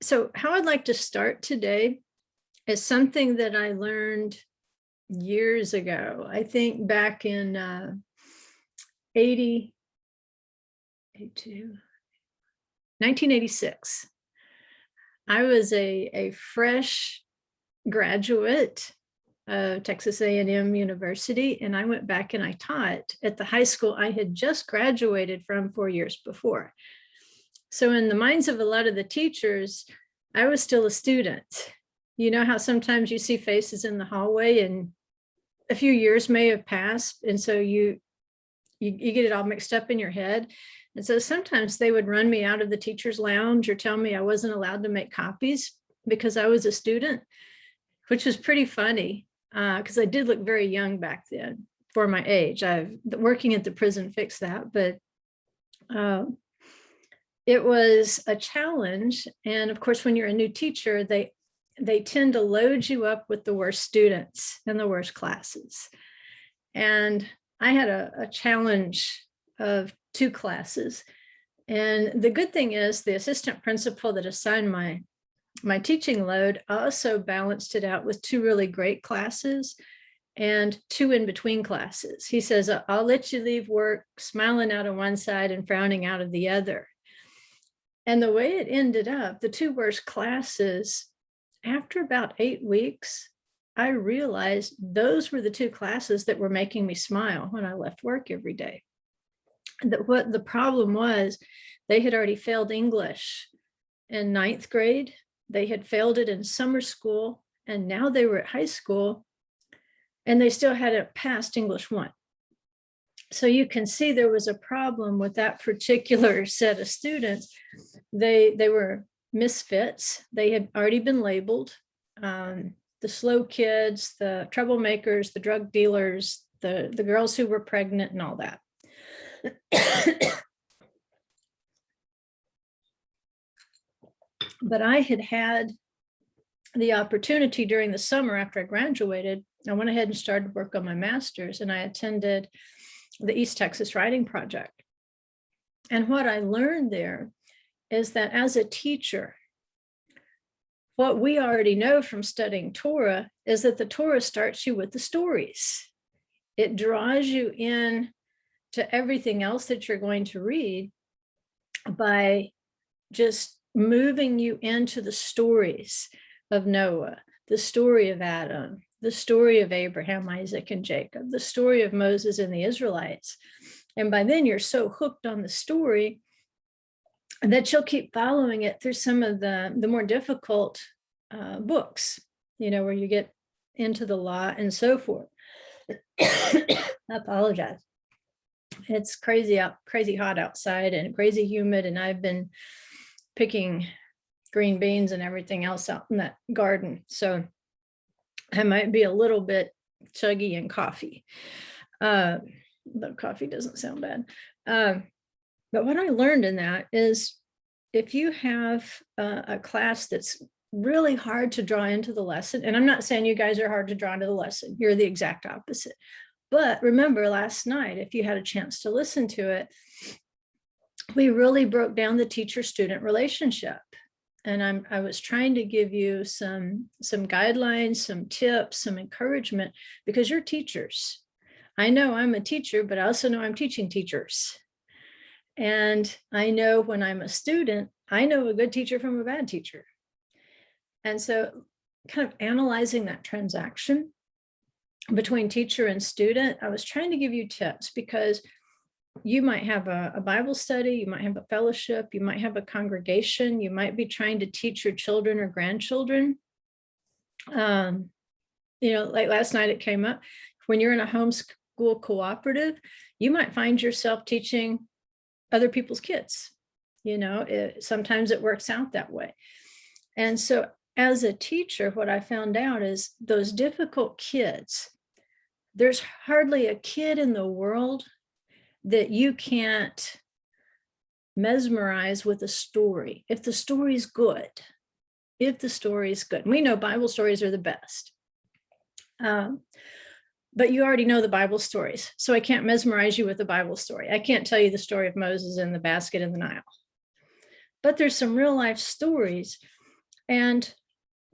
So how I'd like to start today is something that I learned years ago. I think back in 1986. I was a fresh graduate of Texas A&M University, and I went back and I taught at the high school I had just graduated from 4 years before. So in the minds of a lot of the teachers, I was still a student. You know how sometimes you see faces in the hallway and a few years may have passed, and so you get it all mixed up in your head. And so sometimes they would run me out of the teacher's lounge or tell me I wasn't allowed to make copies because I was a student, which was pretty funny because I did look very young back then for my age. Working at the prison fixed that, but it was a challenge. And of course, when you're a new teacher, they tend to load you up with the worst students and the worst classes. And I had a challenge of 2 classes. And the good thing is the assistant principal that assigned my teaching load also balanced it out with 2 really great classes and 2 in between classes. He says, I'll let you leave work smiling out of one side and frowning out of the other. And the way it ended up, the 2 worst classes, after about 8 weeks, I realized those were the 2 classes that were making me smile when I left work every day. That what the problem was, they had already failed English in 9th grade. They had failed it in summer school, and now they were at high school, and they still hadn't passed English 1. So you can see there was a problem with that particular set of students. They were misfits. They had already been labeled. The slow kids, the troublemakers, the drug dealers, the girls who were pregnant and all that. But I had the opportunity during the summer after I graduated. I went ahead and started work on my master's, and I attended the East Texas Writing Project. And what I learned there is that as a teacher, what we already know from studying Torah is that the Torah starts you with the stories. It draws you in to everything else that you're going to read by just moving you into the stories of Noah, the story of Adam, the story of Abraham, Isaac, and Jacob, the story of Moses and the Israelites. And by then you're so hooked on the story that you'll keep following it through some of the more difficult books, where you get into the law and so forth. I apologize. It's crazy hot outside and crazy humid, and I've been picking green beans and everything else out in that garden. So I might be a little bit chuggy and coffee. But coffee doesn't sound bad. But what I learned in that is if you have a class that's really hard to draw into the lesson, and I'm not saying you guys are hard to draw into the lesson, you're the exact opposite. But remember last night, if you had a chance to listen to it, we really broke down the teacher-student relationship. And I was trying to give you some guidelines, some tips, some encouragement, because you're teachers. I know I'm a teacher, but I also know I'm teaching teachers. And I know when I'm a student, I know a good teacher from a bad teacher. And so kind of analyzing that transaction between teacher and student, I was trying to give you tips because you might have a Bible study, you might have a fellowship, you might have a congregation, you might be trying to teach your children or grandchildren. Like last night it came up, when you're in a homeschool cooperative, you might find yourself teaching other people's kids. Sometimes it works out that way. And so as a teacher, what I found out is those difficult kids, there's hardly a kid in the world that you can't mesmerize with a story. If the story's good, we know Bible stories are the best. But you already know the Bible stories. So I can't mesmerize you with a Bible story. I can't tell you the story of Moses and the basket in the Nile. but there's some real life stories. And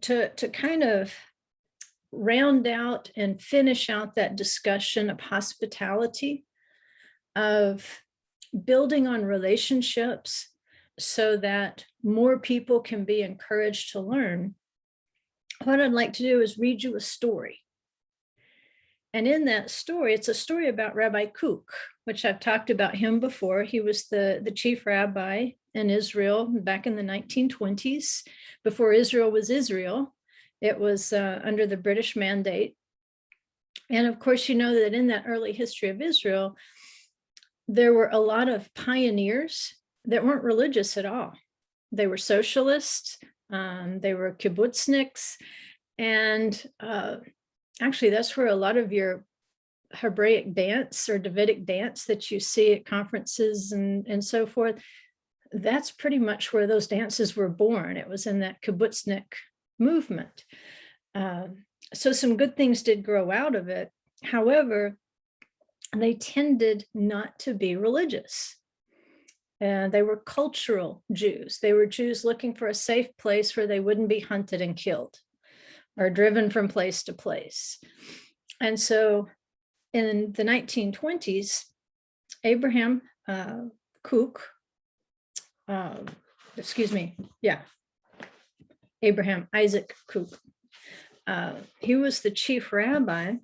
to kind of round out and finish out that discussion of hospitality, of building on relationships so that more people can be encouraged to learn, what I'd like to do is read you a story. And in that story, it's a story about Rabbi Kook, which I've talked about him before. He was the chief rabbi in Israel back in the 1920s, before Israel was Israel. It was under the British mandate. And of course, you know that in that early history of Israel, there were a lot of pioneers that weren't religious at all. They were socialists, they were kibbutzniks, and actually that's where a lot of your Hebraic dance or Davidic dance that you see at conferences and so forth, that's pretty much where those dances were born. It was in that kibbutznik movement. So some good things did grow out of it. However, they tended not to be religious. And they were cultural Jews. They were Jews looking for a safe place where they wouldn't be hunted and killed or driven from place to place. And so in the 1920s, Abraham Kook, Abraham Isaac Kook, he was the chief rabbi.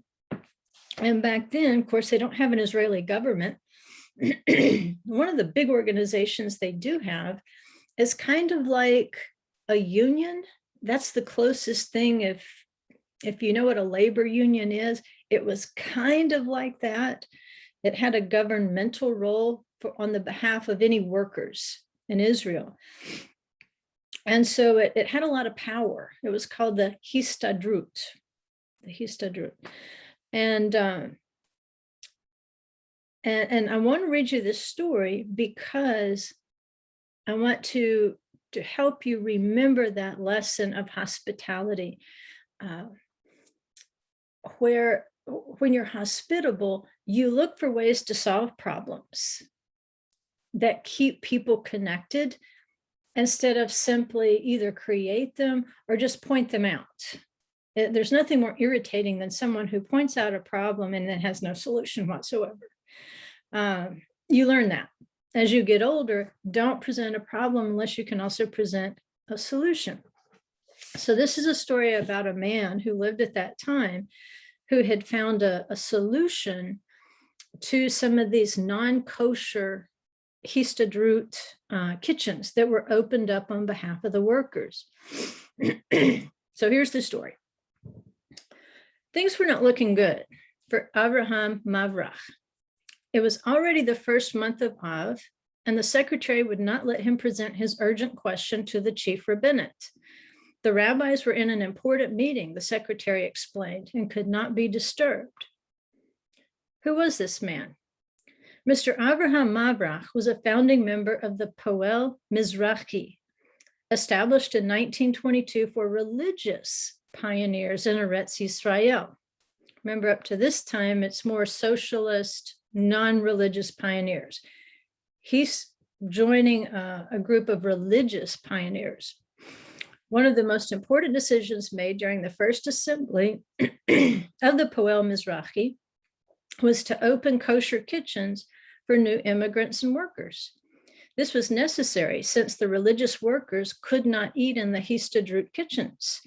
And back then, of course, they don't have an Israeli government. One of the big organizations they do have is kind of like a union. That's the closest thing. If you know what a labor union is, it was kind of like that. It had a governmental role on the behalf of any workers in Israel. And so it had a lot of power. It was called the Histadrut. And I want to read you this story because I want to help you remember that lesson of hospitality, where when you're hospitable, you look for ways to solve problems that keep people connected instead of simply either create them or just point them out. There's nothing more irritating than someone who points out a problem and then has no solution whatsoever. You learn that as you get older. Don't present a problem unless you can also present a solution. So this is a story about a man who lived at that time who had found a solution to some of these non-kosher Histadrut kitchens that were opened up on behalf of the workers. So here's the story. Things were not looking good for Avraham Mavrach. It was already the first month of Av, and the secretary would not let him present his urgent question to the chief rabbinate. The rabbis were in an important meeting, the secretary explained, and could not be disturbed. Who was this man? Mr. Avraham Mavrach was a founding member of the Poel Mizrahi, established in 1922 for religious pioneers in Eretz Yisrael. Remember, up to this time, it's more socialist, non-religious pioneers. He's joining a group of religious pioneers. One of the most important decisions made during the first assembly of the Poel Mizrahi was to open kosher kitchens for new immigrants and workers. This was necessary since the religious workers could not eat in the Histadrut kitchens,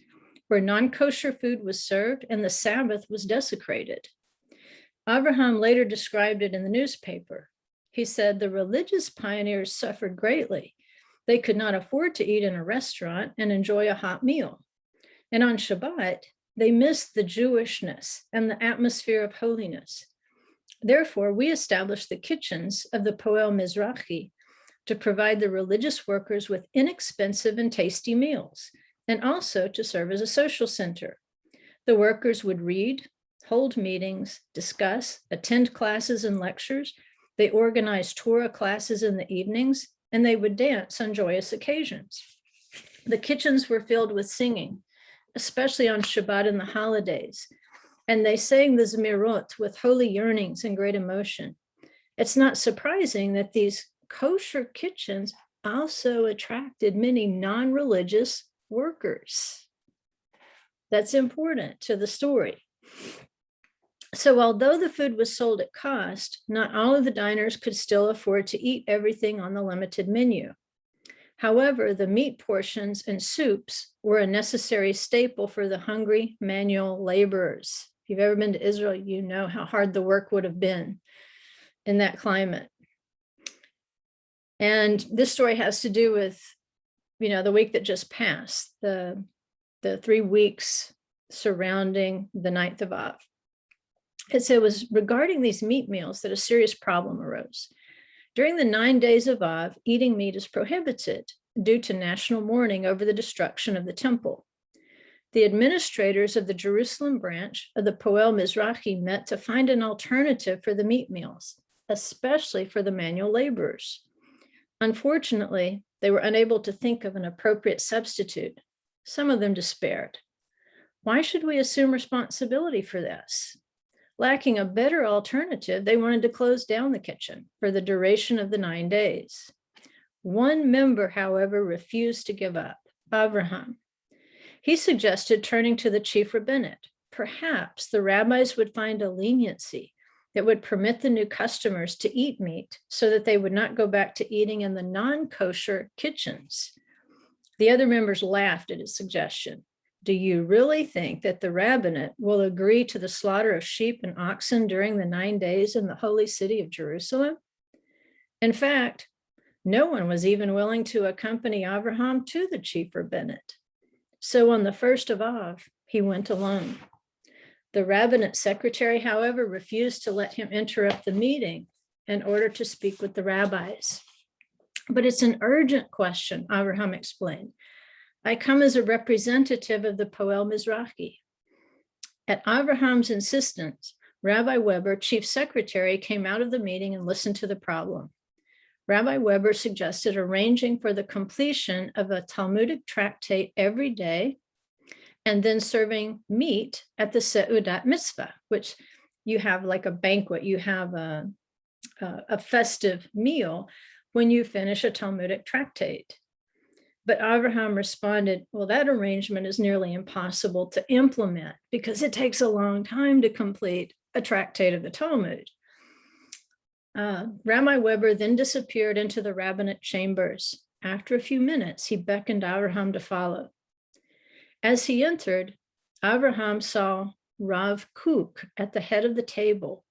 where non-kosher food was served and the Sabbath was desecrated. Avraham later described it in the newspaper. He said the religious pioneers suffered greatly. They could not afford to eat in a restaurant and enjoy a hot meal. And on Shabbat, they missed the Jewishness and the atmosphere of holiness. Therefore, we established the kitchens of the Poel Mizrahi to provide the religious workers with inexpensive and tasty meals, and also to serve as a social center. The workers would read, hold meetings, discuss, attend classes and lectures. They organized Torah classes in the evenings, and they would dance on joyous occasions. The kitchens were filled with singing, especially on Shabbat and the holidays, and they sang the Zemirot with holy yearnings and great emotion. It's not surprising that these kosher kitchens also attracted many non-religious workers. That's important to the story. So although the food was sold at cost, not all of the diners could still afford to eat everything on the limited menu. However, the meat portions and soups were a necessary staple for the hungry manual laborers. If you've ever been to Israel, you know how hard the work would have been in that climate. And this story has to do with, the week that just passed, the 3 weeks surrounding the 9th of Av. It was regarding these meat meals that a serious problem arose. During the 9 days of Av, eating meat is prohibited due to national mourning over the destruction of the temple. The administrators of the Jerusalem branch of the Poel Mizrahi met to find an alternative for the meat meals, especially for the manual laborers. Unfortunately, they were unable to think of an appropriate substitute. Some of them despaired. Why should we assume responsibility for this? Lacking a better alternative, they wanted to close down the kitchen for the duration of the 9 days. One member, however, refused to give up, Avraham. He suggested turning to the chief rabbinate. Perhaps the rabbis would find a leniency that would permit the new customers to eat meat so that they would not go back to eating in the non-kosher kitchens. The other members laughed at his suggestion. Do you really think that the rabbinate will agree to the slaughter of sheep and oxen during the 9 days in the holy city of Jerusalem? In fact, no one was even willing to accompany Avraham to the chief rabbinate. So on the 1st of Av, he went alone. The rabbinate secretary, however, refused to let him interrupt the meeting in order to speak with the rabbis. But it's an urgent question, Avraham explained. I come as a representative of the Poel Mizrahi. At Avraham's insistence, Rabbi Weber, chief secretary, came out of the meeting and listened to the problem. Rabbi Weber suggested arranging for the completion of a Talmudic tractate every day and then serving meat at the Seudat Mitzvah, which you have like a banquet, you have a festive meal when you finish a Talmudic tractate. But Avraham responded, well, that arrangement is nearly impossible to implement because it takes a long time to complete a tractate of the Talmud. Rabbi Weber then disappeared into the rabbinate chambers. After a few minutes, he beckoned Avraham to follow. As he entered, Avraham saw Rav Kook at the head of the table,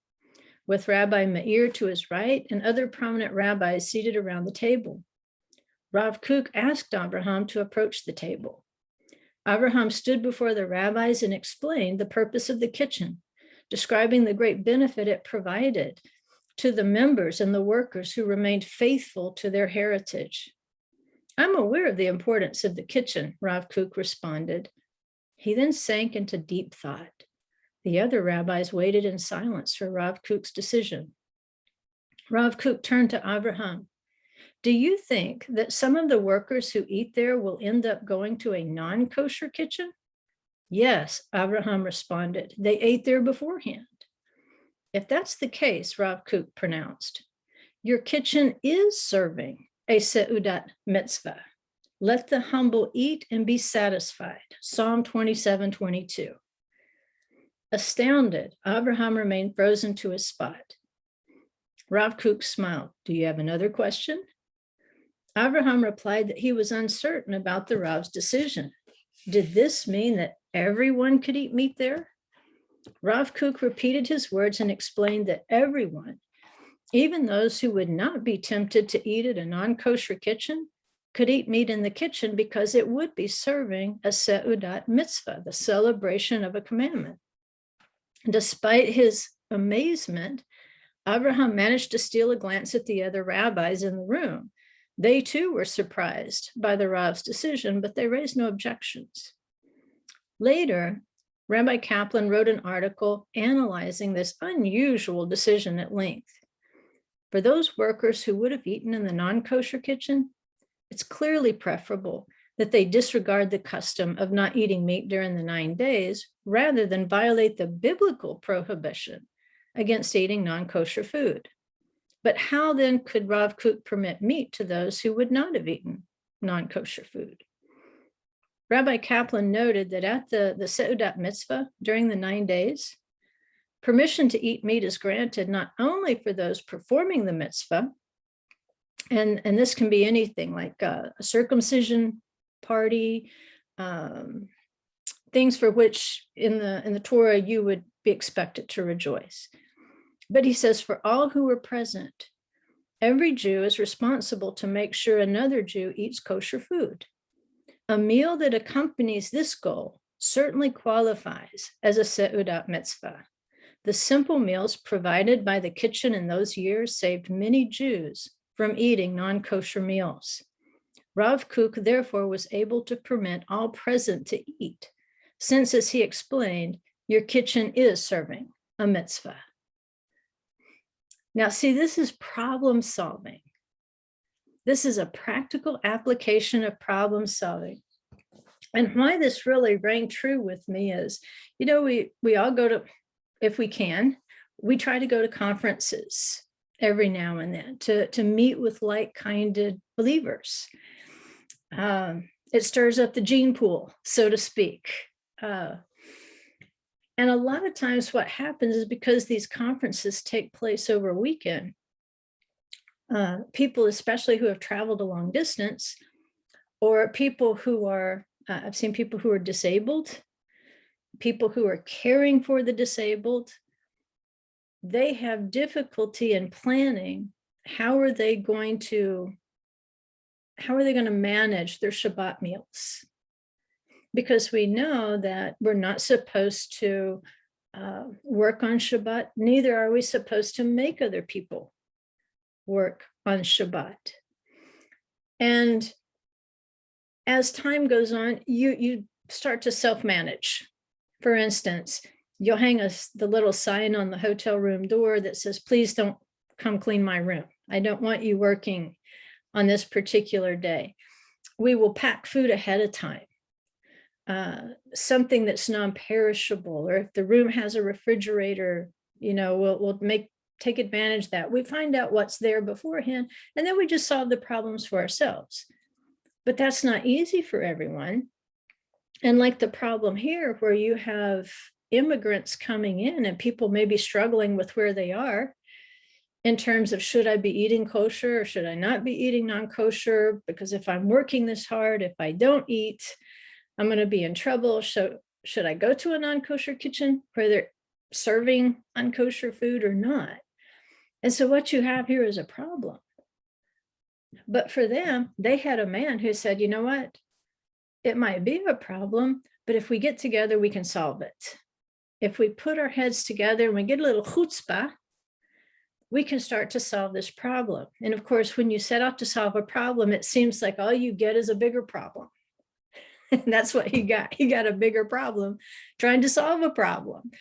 with Rabbi Meir to his right and other prominent rabbis seated around the table. Rav Kook asked Avraham to approach the table. Avraham stood before the rabbis and explained the purpose of the kitchen, describing the great benefit it provided to the members and the workers who remained faithful to their heritage. I'm aware of the importance of the kitchen, Rav Kook responded. He then sank into deep thought. The other rabbis waited in silence for Rav Kook's decision. Rav Kook turned to Avraham. Do you think that some of the workers who eat there will end up going to a non-kosher kitchen? Yes, Avraham responded. They ate there beforehand. If that's the case, Rav Kook pronounced, your kitchen is serving a Seudat mitzvah. Let the humble eat and be satisfied. Psalm 27:22. Astounded, Avraham remained frozen to his spot. Rav Kook smiled. Do you have another question? Avraham replied that he was uncertain about the Rav's decision. Did this mean that everyone could eat meat there? Rav Kook repeated his words and explained that everyone, even those who would not be tempted to eat at a non-kosher kitchen, could eat meat in the kitchen because it would be serving a Seudat mitzvah, the celebration of a commandment. Despite his amazement, Avraham managed to steal a glance at the other rabbis in the room. They too were surprised by the Rav's decision, but they raised no objections. Later, Rabbi Kaplan wrote an article analyzing this unusual decision at length. For those workers who would have eaten in the non-kosher kitchen, it's clearly preferable that they disregard the custom of not eating meat during the 9 days rather than violate the biblical prohibition against eating non-kosher food. But how then could Rav Kook permit meat to those who would not have eaten non-kosher food? Rabbi Kaplan noted that at the Seudat mitzvah during the 9 days, permission to eat meat is granted not only for those performing the mitzvah, and this can be anything like a circumcision party, things for which in the Torah you would be expected to rejoice. But he says, for all who were present, every Jew is responsible to make sure another Jew eats kosher food. A meal that accompanies this goal certainly qualifies as a Seudat mitzvah. The simple meals provided by the kitchen in those years saved many Jews from eating non-kosher meals. Rav Kook therefore was able to permit all present to eat, since, as he explained, your kitchen is serving a mitzvah. Now, see, this is problem solving. This is a practical application of problem solving. And why this really rang true with me is, we all go to, if we can, we try to go to conferences every now and then to meet with like-minded believers. It stirs up the gene pool, so to speak. And a lot of times what happens is because these conferences take place over a weekend, people, especially who have traveled a long distance, or people who are, I've seen people who are disabled, people who are caring for the disabled, they have difficulty in planning how are they going to manage their Shabbat meals. Because we know that we're not supposed to work on Shabbat, neither are we supposed to make other people work on Shabbat. And as time goes on, you start to self-manage. For instance, you'll hang the little sign on the hotel room door that says, please don't come clean my room. I don't want you working on this particular day. We will pack food ahead of time. Something that's non-perishable, or if the room has a refrigerator, we'll take advantage of that. We find out what's there beforehand, and then we just solve the problems for ourselves. But that's not easy for everyone. And like the problem here, where you have immigrants coming in and people may be struggling with where they are in terms of, should I be eating kosher or should I not be eating non-kosher? Because if I'm working this hard, if I don't eat, I'm going to be in trouble. So should I go to a non-kosher kitchen where they're serving unkosher food or not? And so what you have here is a problem. But for them, they had a man who said, you know what? It might be a problem, but if we get together, we can solve it. If we put our heads together and we get a little chutzpah, we can start to solve this problem. And of course, when you set out to solve a problem, it seems like all you get is a bigger problem. And that's what he got. He got a bigger problem trying to solve a problem.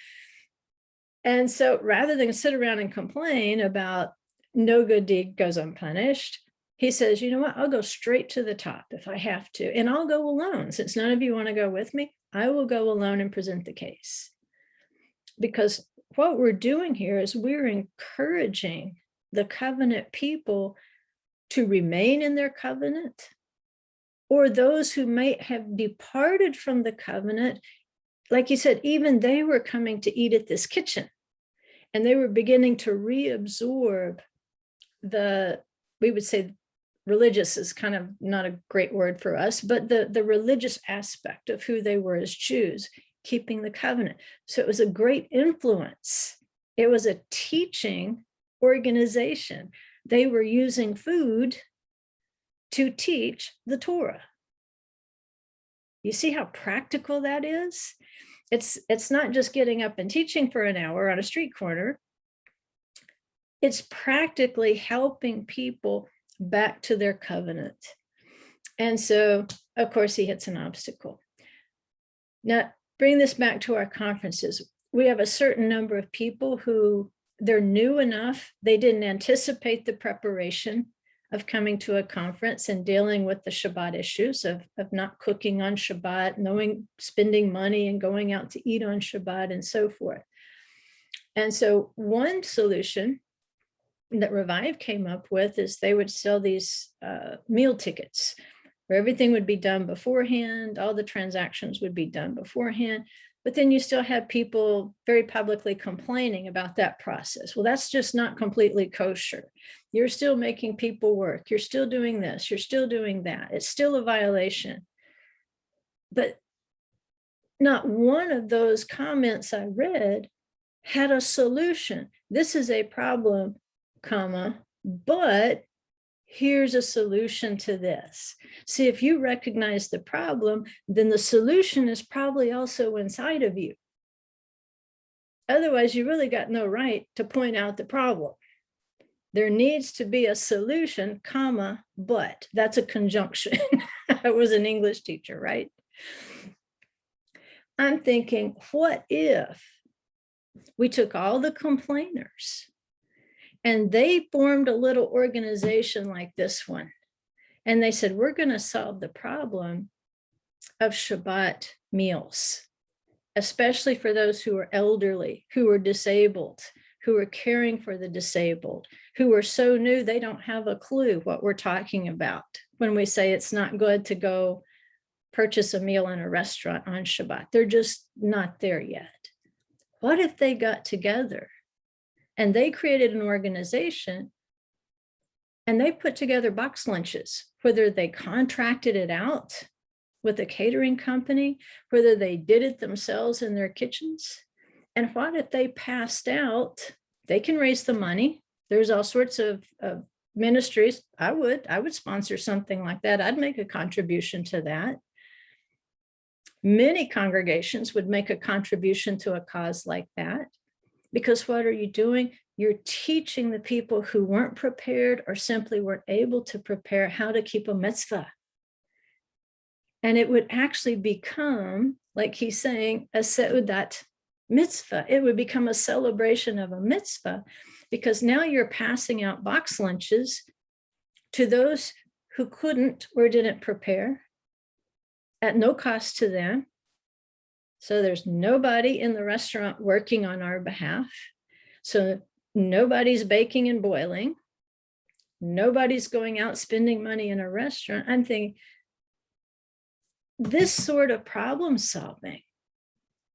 And so rather than sit around and complain about no good deed goes unpunished, he says, you know what, I'll go straight to the top if I have to, and I'll go alone. Since none of you want to go with me, I will go alone and present the case. Because what we're doing here is we're encouraging the covenant people to remain in their covenant, or those who might have departed from the covenant. Like you said, even they were coming to eat at this kitchen, and they were beginning to reabsorb we would say religious is kind of not a great word for us, but the religious aspect of who they were as Jews, keeping the covenant. So it was a great influence. It was a teaching organization. They were using food to teach the Torah. You see how practical that is? It's not just getting up and teaching for an hour on a street corner. It's practically helping people back to their covenant. And so, of course, he hits an obstacle. Now, bring this back to our conferences. We have a certain number of people who they're new enough. They didn't anticipate the preparation of coming to a conference and dealing with the Shabbat issues of not cooking on Shabbat, spending money and going out to eat on Shabbat and so forth. And so one solution that Revive came up with is they would sell these meal tickets where everything would be done beforehand, all the transactions would be done beforehand, but then you still have people very publicly complaining about that process. Well, that's just not completely kosher. You're still making people work. You're still doing this. You're still doing that. It's still a violation. But not one of those comments I read had a solution. This is a problem, comma, but here's a solution to this. See, if you recognize the problem, then the solution is probably also inside of you. Otherwise, you really got no right to point out the problem. There needs to be a solution, comma, but. That's a conjunction. I was an English teacher, right? I'm thinking, what if we took all the complainers and they formed a little organization like this one, and they said, we're going to solve the problem of Shabbat meals, especially for those who are elderly, who are disabled, who are caring for the disabled, who are so new they don't have a clue what we're talking about when we say it's not good to go purchase a meal in a restaurant on Shabbat. They're just not there yet. What if they got together and they created an organization and they put together box lunches, whether they contracted it out with a catering company, whether they did it themselves in their kitchens? And what if they passed out? They can raise the money. There's all sorts of ministries. I would sponsor something like that. I'd make a contribution to that. Many congregations would make a contribution to a cause like that, because what are you doing? You're teaching the people who weren't prepared or simply weren't able to prepare how to keep a mitzvah. And it would actually become, like he's saying, a seudat mitzvah. It would become a celebration of a mitzvah, because now you're passing out box lunches to those who couldn't or didn't prepare at no cost to them. So there's nobody in the restaurant working on our behalf. So nobody's baking and boiling. Nobody's going out spending money in a restaurant. I'm thinking, this sort of problem solving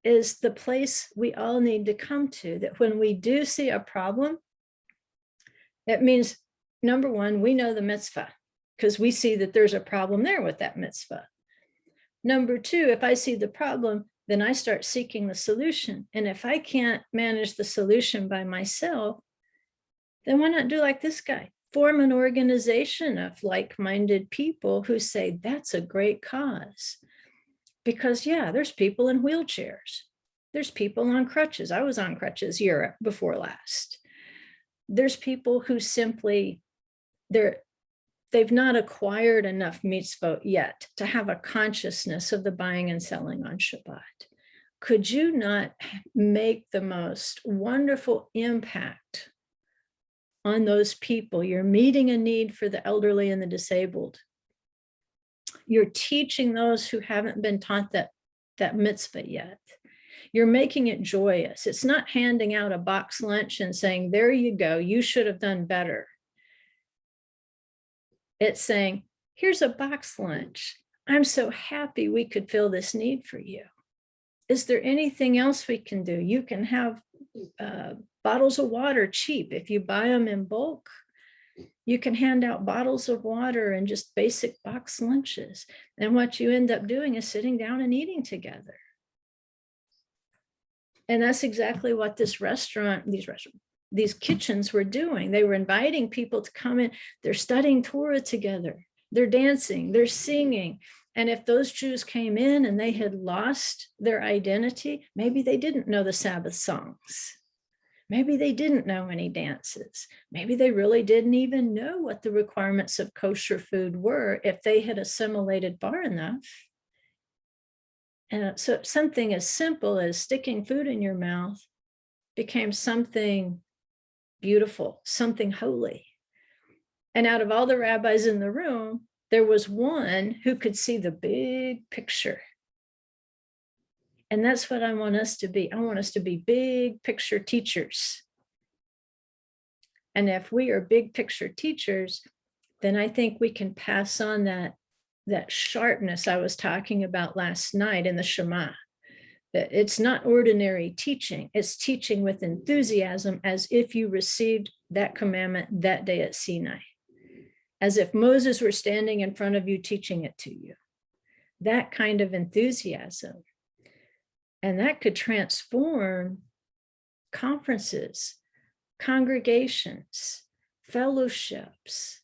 is the place we all need to come to, that when we do see a problem, it means, number one, we know the mitzvah because we see that there's a problem there with that mitzvah. Number two, if I see the problem, then I start seeking the solution. And if I can't manage the solution by myself, then why not do like this guy? Form an organization of like-minded people who say, that's a great cause. Because yeah, there's people in wheelchairs. There's people on crutches. I was on crutches year before last. There's people who simply, they've not acquired enough mitzvot yet to have a consciousness of the buying and selling on Shabbat. Could you not make the most wonderful impact on those people? You're meeting a need for the elderly and the disabled. You're teaching those who haven't been taught that mitzvah yet. You're making it joyous. It's not handing out a box lunch and saying, there you go, you should have done better. It's saying, here's a box lunch. I'm so happy we could fill this need for you. Is there anything else we can do? You can have bottles of water cheap. If you buy them in bulk, you can hand out bottles of water and just basic box lunches. And what you end up doing is sitting down and eating together. And that's exactly what these kitchens were doing. They were inviting people to come in. They're studying Torah together. They're dancing, they're singing. And if those Jews came in and they had lost their identity, maybe they didn't know the Sabbath songs. Maybe they didn't know any dances. Maybe they really didn't even know what the requirements of kosher food were if they had assimilated far enough. And so something as simple as sticking food in your mouth became something beautiful, something holy. And out of all the rabbis in the room, there was one who could see the big picture. And that's what I want us to be. I want us to be big picture teachers. And if we are big picture teachers, then I think we can pass on that sharpness I was talking about last night in the Shema. That it's not ordinary teaching, it's teaching with enthusiasm, as if you received that commandment that day at Sinai, as if Moses were standing in front of you teaching it to you. That kind of enthusiasm. And that could transform conferences, congregations, fellowships.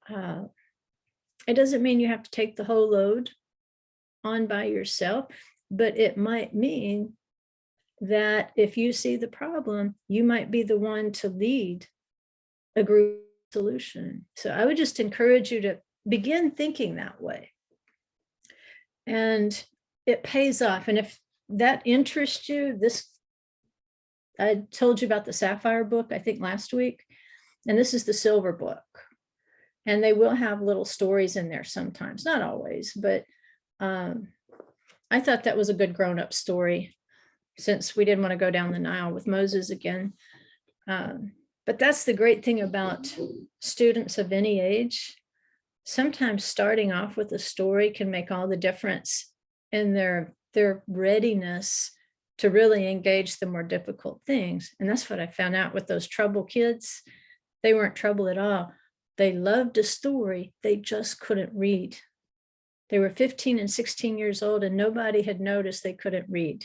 It doesn't mean you have to take the whole load on by yourself, but it might mean that if you see the problem, you might be the one to lead a group solution. So I would just encourage you to begin thinking that way. And it pays off. And if that interests you, I told you about the Sapphire book, I think last week, and this is the Silver book. And they will have little stories in there sometimes, not always, but I thought that was a good grown-up story, since we didn't want to go down the Nile with Moses again. But that's the great thing about students of any age. Sometimes starting off with a story can make all the difference in their readiness to really engage the more difficult things. And that's what I found out with those trouble kids. They weren't trouble at all. They loved a story, they just couldn't read. They were 15 and 16 years old, and nobody had noticed they couldn't read.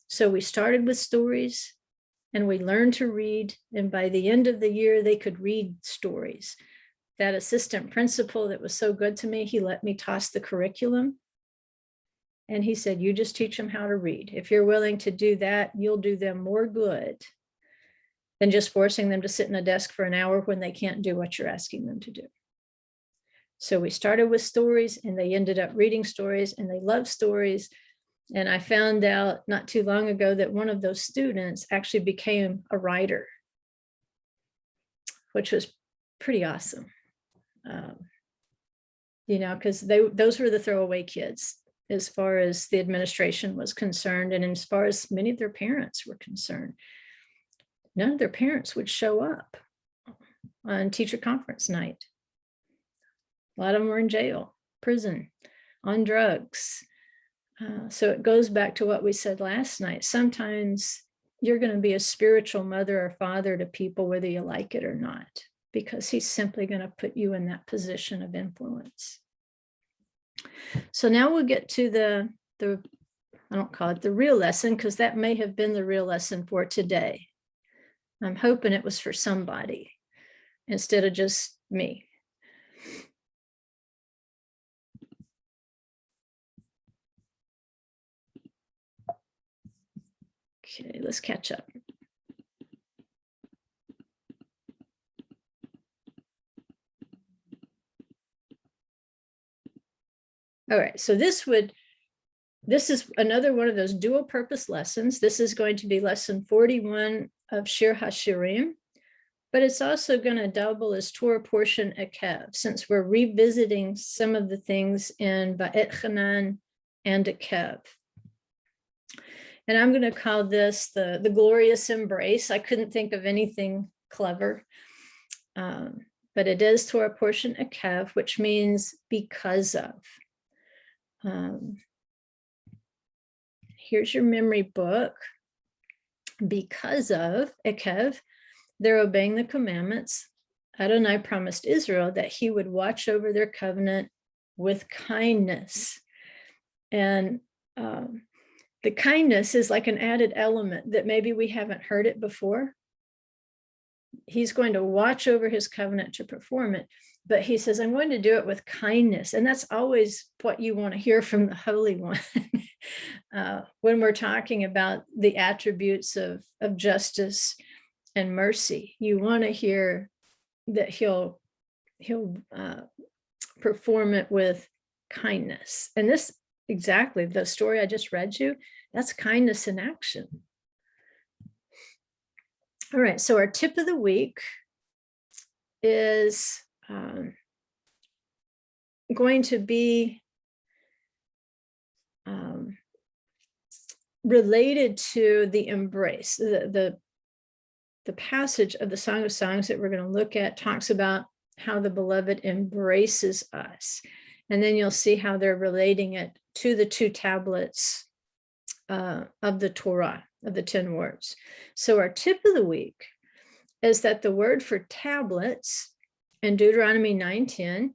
So we started with stories, and we learned to read. And by the end of the year, they could read stories. That assistant principal that was so good to me, he let me toss the curriculum. And he said, you just teach them how to read. If you're willing to do that, you'll do them more good than just forcing them to sit in a desk for an hour when they can't do what you're asking them to do. So we started with stories, and they ended up reading stories, and they love stories. And I found out not too long ago that one of those students actually became a writer, which was pretty awesome. Because those were the throwaway kids as far as the administration was concerned, and as far as many of their parents were concerned. None of their parents would show up on teacher conference night. A lot of them were in jail, prison, on drugs. So it goes back to what we said last night. Sometimes you're going to be a spiritual mother or father to people, whether you like it or not, because he's simply going to put you in that position of influence. So now we'll get to the I don't call it the real lesson, because that may have been the real lesson for today. I'm hoping it was for somebody instead of just me. Okay, let's catch up. All right, so this is another one of those dual purpose lessons. This is going to be lesson 41 of Shir HaShirim, but it's also going to double as Torah portion Ekev, since we're revisiting some of the things in Ba'et Hanan and Ekev. And I'm going to call this the glorious embrace. I couldn't think of anything clever, but it is Torah portion Ekev, which means because of. Here's your memory book. Because of Ekev, they're obeying the commandments. Adonai promised Israel that he would watch over their covenant with kindness. And the kindness is like an added element that maybe we haven't heard it before. He's going to watch over his covenant to perform it. But he says, I'm going to do it with kindness. And that's always what you want to hear from the Holy One. When we're talking about the attributes of justice and mercy, you want to hear that he'll perform it with kindness. And this, exactly, the story I just read you, that's kindness in action. All right, so our tip of the week is going to be related to the embrace, the the passage of the Song of Songs that we're going to look at talks about how the beloved embraces us. And then you'll see how they're relating it to the 2 tablets of the Torah, of the 10 words. So our tip of the week is that the word for tablets in Deuteronomy 9:10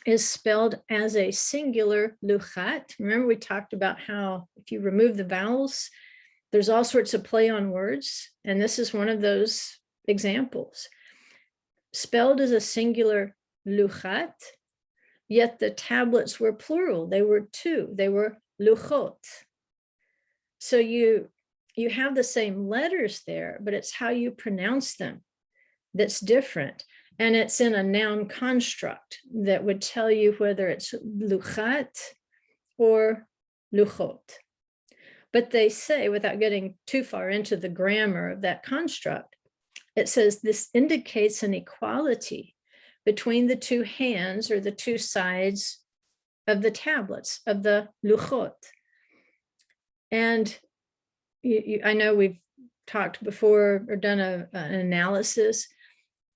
is spelled as a singular luchat. Remember, we talked about how if you remove the vowels, there's all sorts of play on words. And this is one of those examples. Spelled as a singular luchat, yet the tablets were plural. They were 2. They were luchot. So you have the same letters there, but it's how you pronounce them that's different. And it's in a noun construct that would tell you whether it's luchat or luchot. But they say, without getting too far into the grammar of that construct, it says this indicates an equality between the 2 hands or the 2 sides of the tablets, of the luchot. And I know we've talked before or done an analysis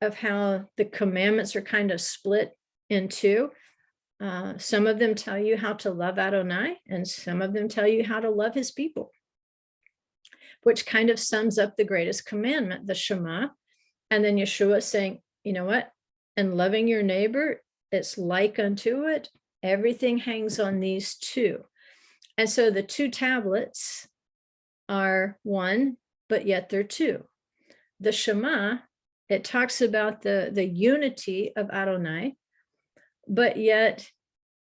of how the commandments are kind of split in 2. Some of them tell you how to love Adonai, and some of them tell you how to love his people, which kind of sums up the greatest commandment, the Shema. And then Yeshua saying, you know what? And loving your neighbor, it's like unto it. Everything hangs on these 2. And so the 2 tablets are 1, but yet they're 2. The Shema, it talks about the unity of Adonai, but yet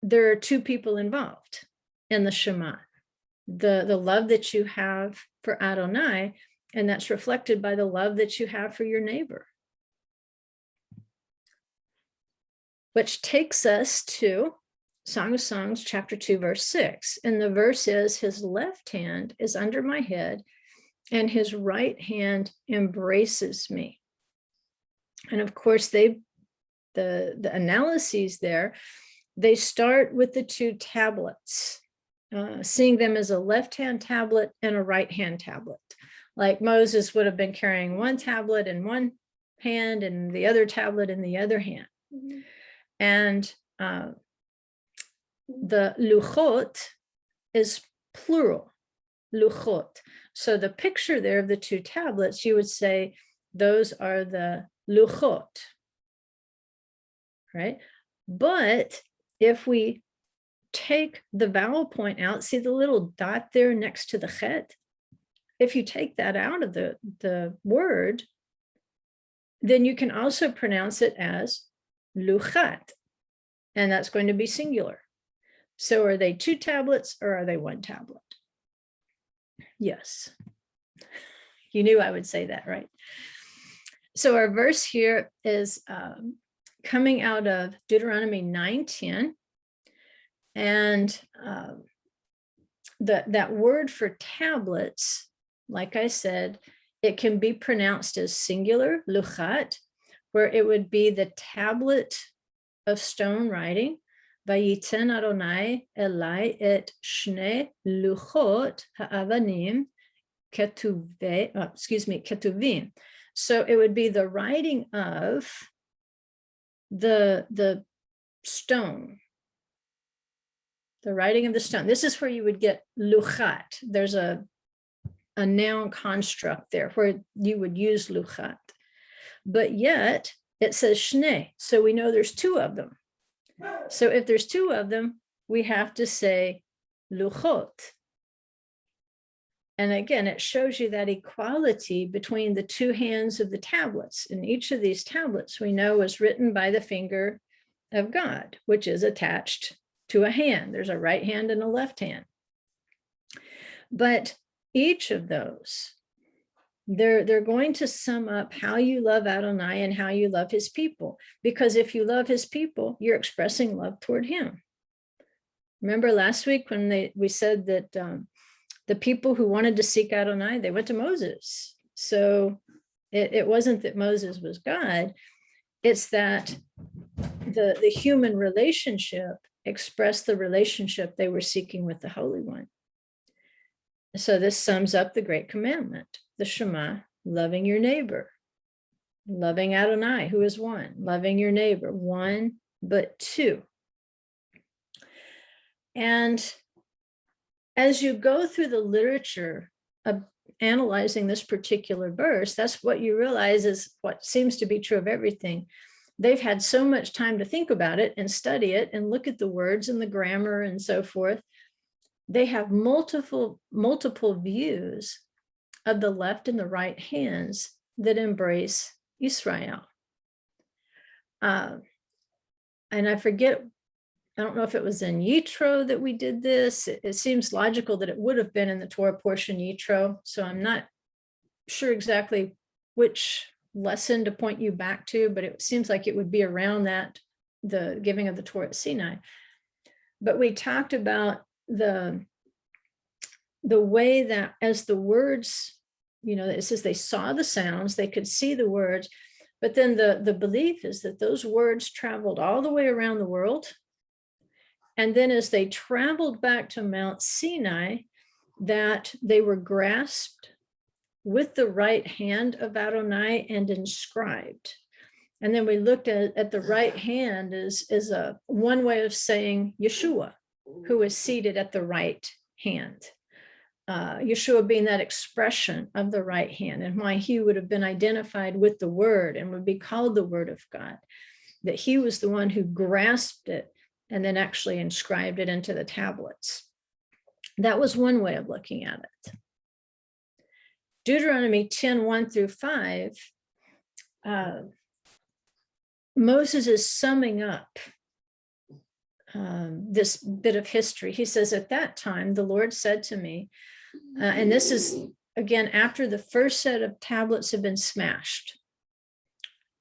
there are 2 people involved in the Shema. The love that you have for Adonai, and that's reflected by the love that you have for your neighbor. Which takes us to Song of Songs, chapter 2, verse 6. And the verse is, his left hand is under my head, and his right hand embraces me. And of course, the analyses there, they start with the 2 tablets, seeing them as a left-hand tablet and a right-hand tablet. Like Moses would have been carrying 1 tablet in one hand and the other tablet in the other hand. Mm-hmm. And the luchot is plural, luchot. So the picture there of the 2 tablets, you would say those are the luchot, right? But if we take the vowel point out, see the little dot there next to the chet? If you take that out of the word, then you can also pronounce it as luchat, and that's going to be singular. So are they 2 tablets or are they 1 tablet? Yes. You knew I would say that, right? So our verse here is coming out of Deuteronomy 9:10. And that word for tablets, like I said, it can be pronounced as singular, luchat, where it would be the tablet of stone writing. Vayiten Adonai elai et shne luchot ha'avanim ketuvim. So it would be the writing of the stone. The writing of the stone. This is where you would get luchat. There's a noun construct there where you would use luchat. But yet it says shne. So we know there's 2 of them. So if there's 2 of them, we have to say luchot. And again, it shows you that equality between the 2 hands of the tablets. And each of these tablets we know was written by the finger of God, which is attached to a hand. There's a right hand and a left hand. But each of those, they're going to sum up how you love Adonai and how you love his people. Because if you love his people, you're expressing love toward him. Remember last week when we said that the people who wanted to seek Adonai, they went to Moses. So it wasn't that Moses was God. It's that the human relationship expressed the relationship they were seeking with the Holy One. So this sums up the great commandment, the Shema, loving your neighbor, loving Adonai, who is one, loving your neighbor, one, but two. And as you go through the literature of analyzing this particular verse, that's what you realize is what seems to be true of everything. They've had so much time to think about it and study it and look at the words and the grammar and so forth. They have multiple views of the left and the right hands that embrace Israel. And I forget, I don't know if it was in Yitro that we did this. It seems logical that it would have been in the Torah portion Yitro. So I'm not sure exactly which lesson to point you back to, but it seems like it would be around that, the giving of the Torah at Sinai. But we talked about the way that as the words, it says they saw the sounds, they could see the words, but then the belief is that those words traveled all the way around the world. And then as they traveled back to Mount Sinai, that they were grasped with the right hand of Adonai and inscribed. And then we looked at the right hand as a one way of saying Yeshua, who is seated at the right hand. Yeshua being that expression of the right hand, and why he would have been identified with the word and would be called the word of God, that he was the one who grasped it and then actually inscribed it into the tablets. That was one way of looking at it. Deuteronomy 10:1-5, Moses is summing up this bit of history. He says, at that time, the Lord said to me, and this is, again, after the first set of tablets have been smashed,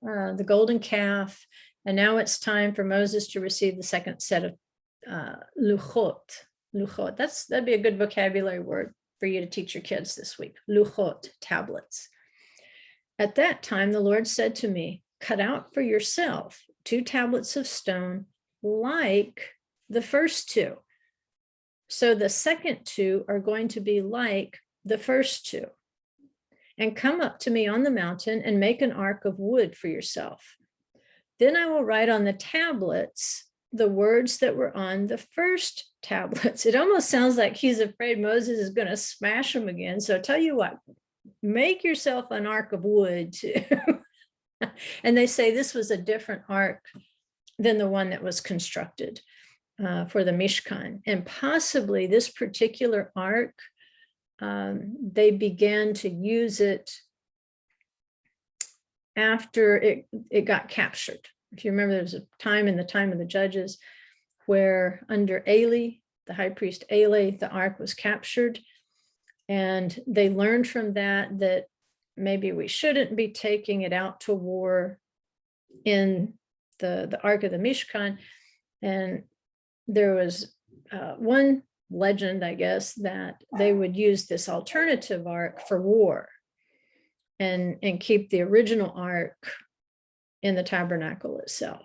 the golden calf, and now it's time for Moses to receive the second set of luchot. Luchot, that'd be a good vocabulary word for you to teach your kids this week. Luchot, tablets. At that time, the Lord said to me, cut out for yourself 2 tablets of stone like the first 2. So the second 2 are going to be like the first 2. And come up to me on the mountain and make an ark of wood for yourself. Then I will write on the tablets the words that were on the first tablets. It almost sounds like he's afraid Moses is going to smash them again. So tell you what, make yourself an ark of wood too. And they say this was a different ark than the one that was constructed for the Mishkan. And possibly this particular ark, they began to use it after it got captured. If you remember, there was a time in the time of the judges where under Eli, the high priest Eli, the ark was captured. And they learned from that maybe we shouldn't be taking it out to war in the Ark of the Mishkan. And there was one legend, I guess, that they would use this alternative ark for war and keep the original ark in the tabernacle itself.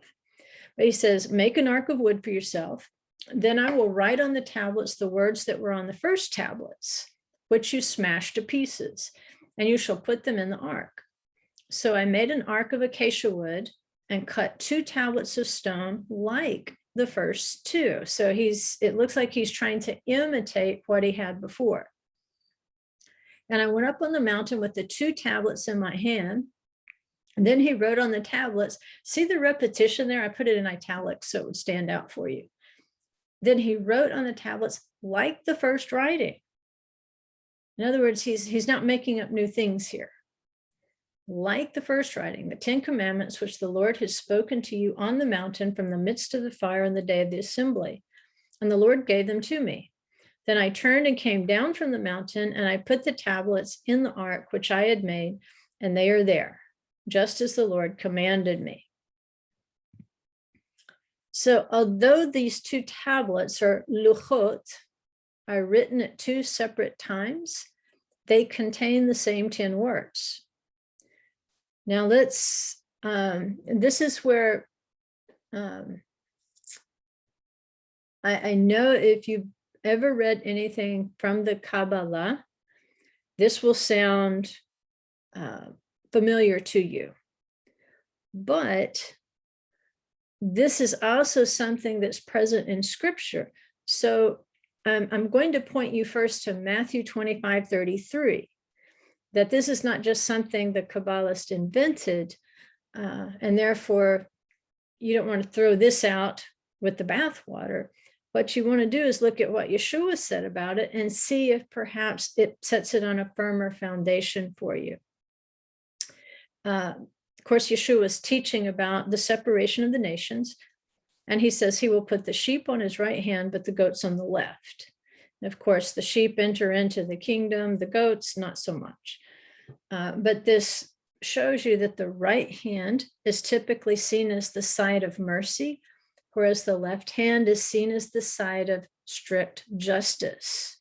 But he says, make an ark of wood for yourself. Then I will write on the tablets the words that were on the first tablets, which you smashed to pieces, and you shall put them in the ark. So I made an ark of acacia wood and cut 2 tablets of stone like the first 2. So it looks like he's trying to imitate what he had before. And I went up on the mountain with the 2 tablets in my hand. And then he wrote on the tablets, see the repetition there? I put it in italics so it would stand out for you. Then he wrote on the tablets like the first writing. In other words, he's not making up new things here. Like the first writing, the 10 commandments, which the Lord has spoken to you on the mountain from the midst of the fire on the day of the assembly. And the Lord gave them to me. Then I turned and came down from the mountain, and I put the tablets in the ark, which I had made, and they are there, just as the Lord commanded me. So although these 2 tablets are luchot, are written at 2 separate times, they contain the same 10 words. Now this is where I know if you've ever read anything from the Kabbalah, this will sound familiar to you. But this is also something that's present in Scripture. So I'm going to point you first to Matthew 25:33, that this is not just something the Kabbalist invented, and therefore you don't want to throw this out with the bathwater. What you want to do is look at what Yeshua said about it and see if perhaps it sets it on a firmer foundation for you. Of course, Yeshua is teaching about the separation of the nations, and he says he will put the sheep on his right hand, but the goats on the left. And of course, the sheep enter into the kingdom, the goats, not so much. But this shows you that the right hand is typically seen as the side of mercy, whereas the left hand is seen as the side of strict justice.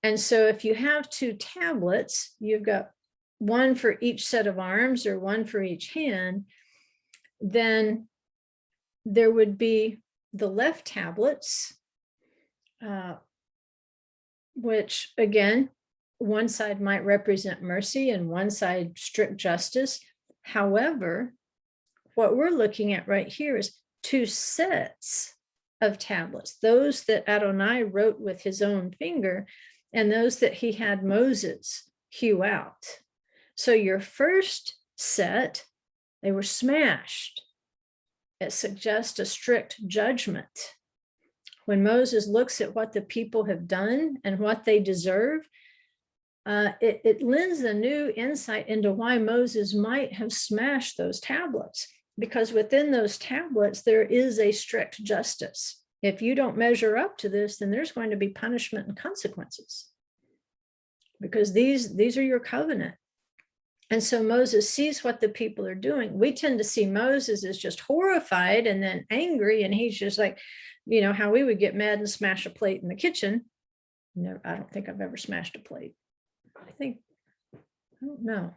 And so if you have two tablets, you've got one for each set of arms or one for each hand, then there would be the left tablets, which again, one side might represent mercy and one side strict justice. However, what we're looking at right here is two sets of tablets, those that Adonai wrote with his own finger and those that he had Moses hew out. So your first set, they were smashed. It suggests a strict judgment. When Moses looks at what the people have done and what they deserve, it lends a new insight into why Moses might have smashed those tablets, because within those tablets, there is a strict justice. If you don't measure up to this, then there's going to be punishment and consequences, because these are your covenant. And so Moses sees what the people are doing. We tend to see Moses as just horrified and then angry, and he's just like, you know, how we would get mad and smash a plate in the kitchen. No, I don't think I've ever smashed a plate. I don't know.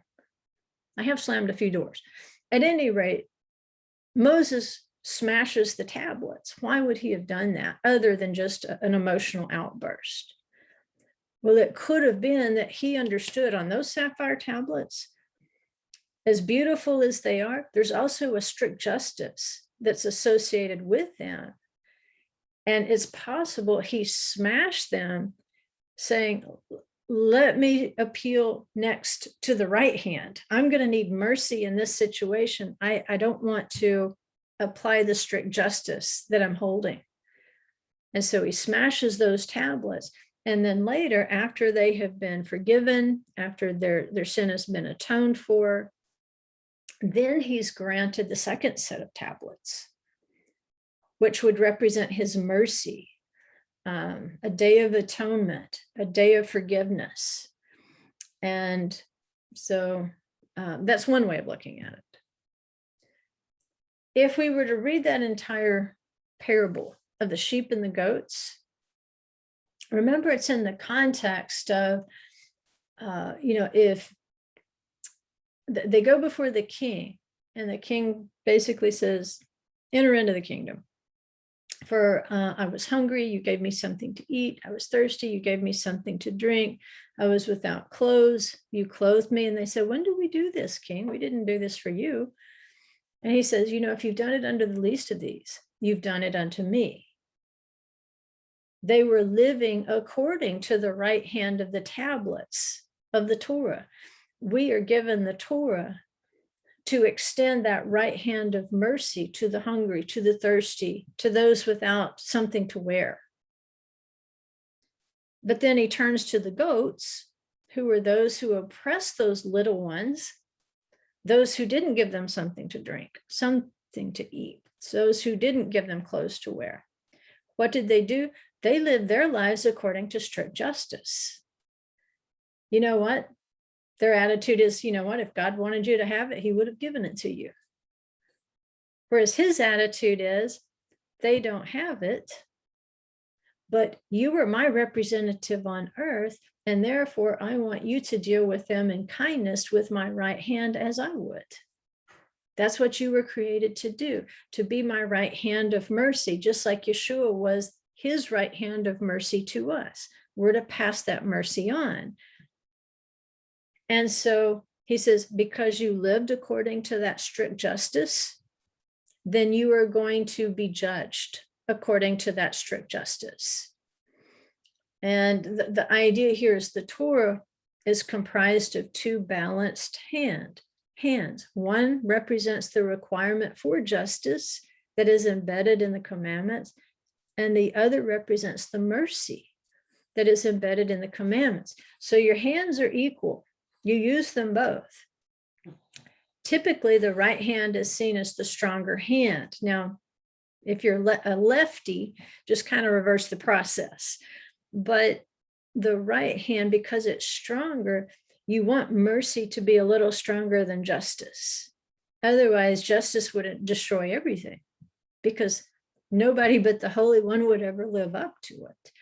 I have slammed a few doors. At any rate, Moses smashes the tablets. Why would he have done that other than just an emotional outburst? Well, it could have been that he understood on those sapphire tablets, as beautiful as they are, there's also a strict justice that's associated with them. And it's possible he smashed them saying, let me appeal next to the right hand. I'm going to need mercy in this situation. I don't want to apply the strict justice that I'm holding. And so he smashes those tablets. And then later, after they have been forgiven, after their sin has been atoned for, then he's granted the second set of tablets, which would represent his mercy, a day of atonement, a day of forgiveness. And so that's one way of looking at it. If we were to read that entire parable of the sheep and the goats, remember it's in the context of, if they go before the king, and the king basically says, enter into the kingdom. For I was hungry, you gave me something to eat. I was thirsty, you gave me something to drink. I was without clothes, you clothed me. And they said, when did we do this, king? We didn't do this for you. And he says, if you've done it unto the least of these, you've done it unto me. They were living according to the right hand of the tablets of the Torah. We are given the Torah to extend that right hand of mercy to the hungry, to the thirsty, to those without something to wear. But then he turns to the goats, who are those who oppress those little ones, those who didn't give them something to drink, something to eat, those who didn't give them clothes to wear. What did they do? They lived their lives according to strict justice. You know what? Their attitude is, if God wanted you to have it, he would have given it to you. Whereas his attitude is, they don't have it, but you are my representative on earth, and therefore I want you to deal with them in kindness with my right hand as I would. That's what you were created to do, to be my right hand of mercy, just like Yeshua was his right hand of mercy to us. We're to pass that mercy on. And so he says, because you lived according to that strict justice, then you are going to be judged according to that strict justice. And the idea here is the Torah is comprised of two balanced hands. One represents the requirement for justice that is embedded in the commandments, and the other represents the mercy that is embedded in the commandments. So your hands are equal. You use them both. Typically, the right hand is seen as the stronger hand. Now, if you're a lefty, just kind of reverse the process. But the right hand, because it's stronger, you want mercy to be a little stronger than justice. Otherwise, justice would destroy everything, because nobody but the Holy One would ever live up to it.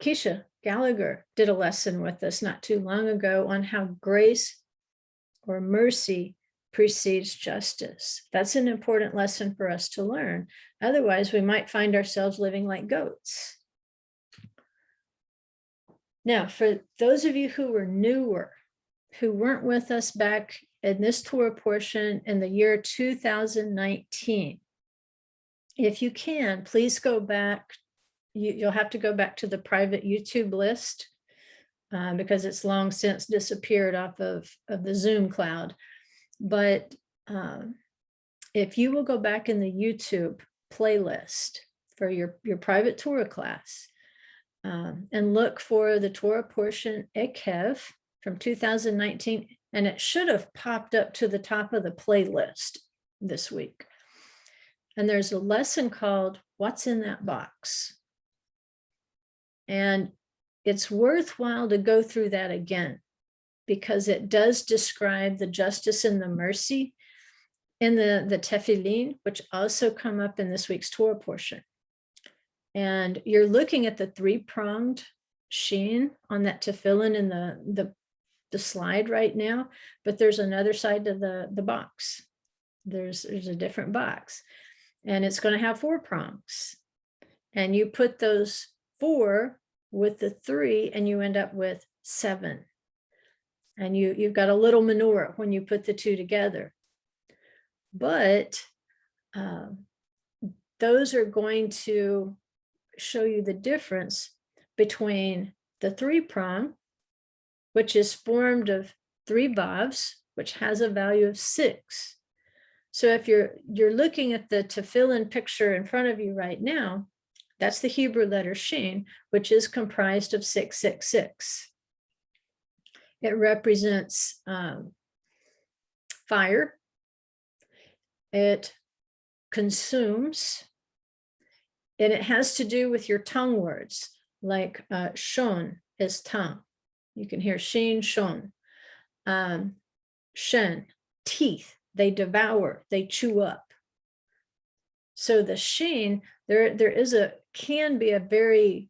Keisha Gallagher did a lesson with us not too long ago on how grace or mercy precedes justice. That's an important lesson for us to learn. Otherwise, we might find ourselves living like goats. Now, for those of you who were newer, who weren't with us back in this Torah portion in the year 2019, if you can, please go back. You'll have to go back to the private YouTube list because it's long since disappeared off of the Zoom cloud. But if you will go back in the YouTube playlist for your private Torah class and look for the Torah portion Ekev from 2019, and it should have popped up to the top of the playlist this week. And there's a lesson called What's in That Box? And it's worthwhile to go through that again, because it does describe the justice and the mercy in the Tefillin, which also come up in this week's Torah portion. And you're looking at the three-pronged sheen on that Tefillin in the slide right now, but there's another side to the box. There's a different box, and it's going to have 4 prongs. And you put those 4 with the 3, and you end up with 7. And you've got a little menorah when you put the 2 together. But those are going to show you the difference between the 3-prong, which is formed of 3 bavs, which has a value of 6. So if you're looking at the Tefillin picture in front of you right now, that's the Hebrew letter Shin, which is comprised of 666. It represents fire. It consumes, and it has to do with your tongue words, like shon is tongue. You can hear shin, shon. Shen, teeth. They devour, they chew up. So the shin, can be a very,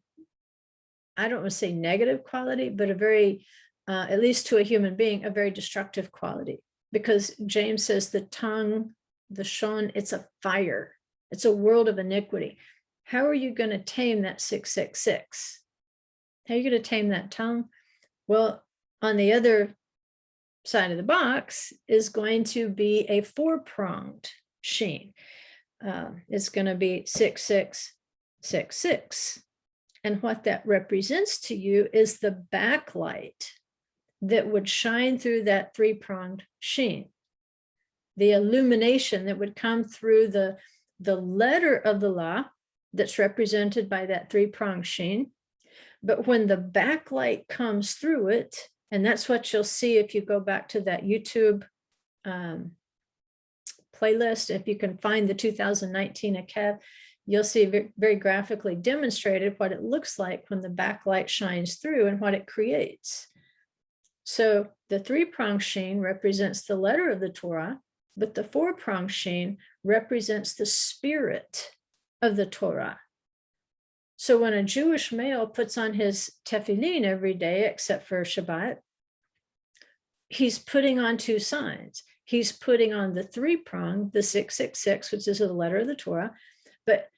I don't want to say negative quality, but a very, at least to a human being, a very destructive quality. Because James says the tongue, the shon, it's a fire. It's a world of iniquity. How are you going to tame that 666? How are you going to tame that tongue? Well, on the other side of the box is going to be a 4-pronged sheen. It's going to be 6666. And what that represents to you is the backlight that would shine through that 3-pronged sheen. The illumination that would come through the letter of the law that's represented by that 3-pronged sheen. But when the backlight comes through it, and that's what you'll see if you go back to that YouTube playlist, if you can find the 2019 Ekev, you'll see very, very graphically demonstrated what it looks like when the backlight shines through and what it creates. So the 3-pronged sheen represents the letter of the Torah, but the 4-pronged sheen represents the spirit of the Torah. So when a Jewish male puts on his tefillin every day, except for Shabbat, he's putting on 2 signs. He's putting on the 3-prong, the 666, which is the letter of the Torah, but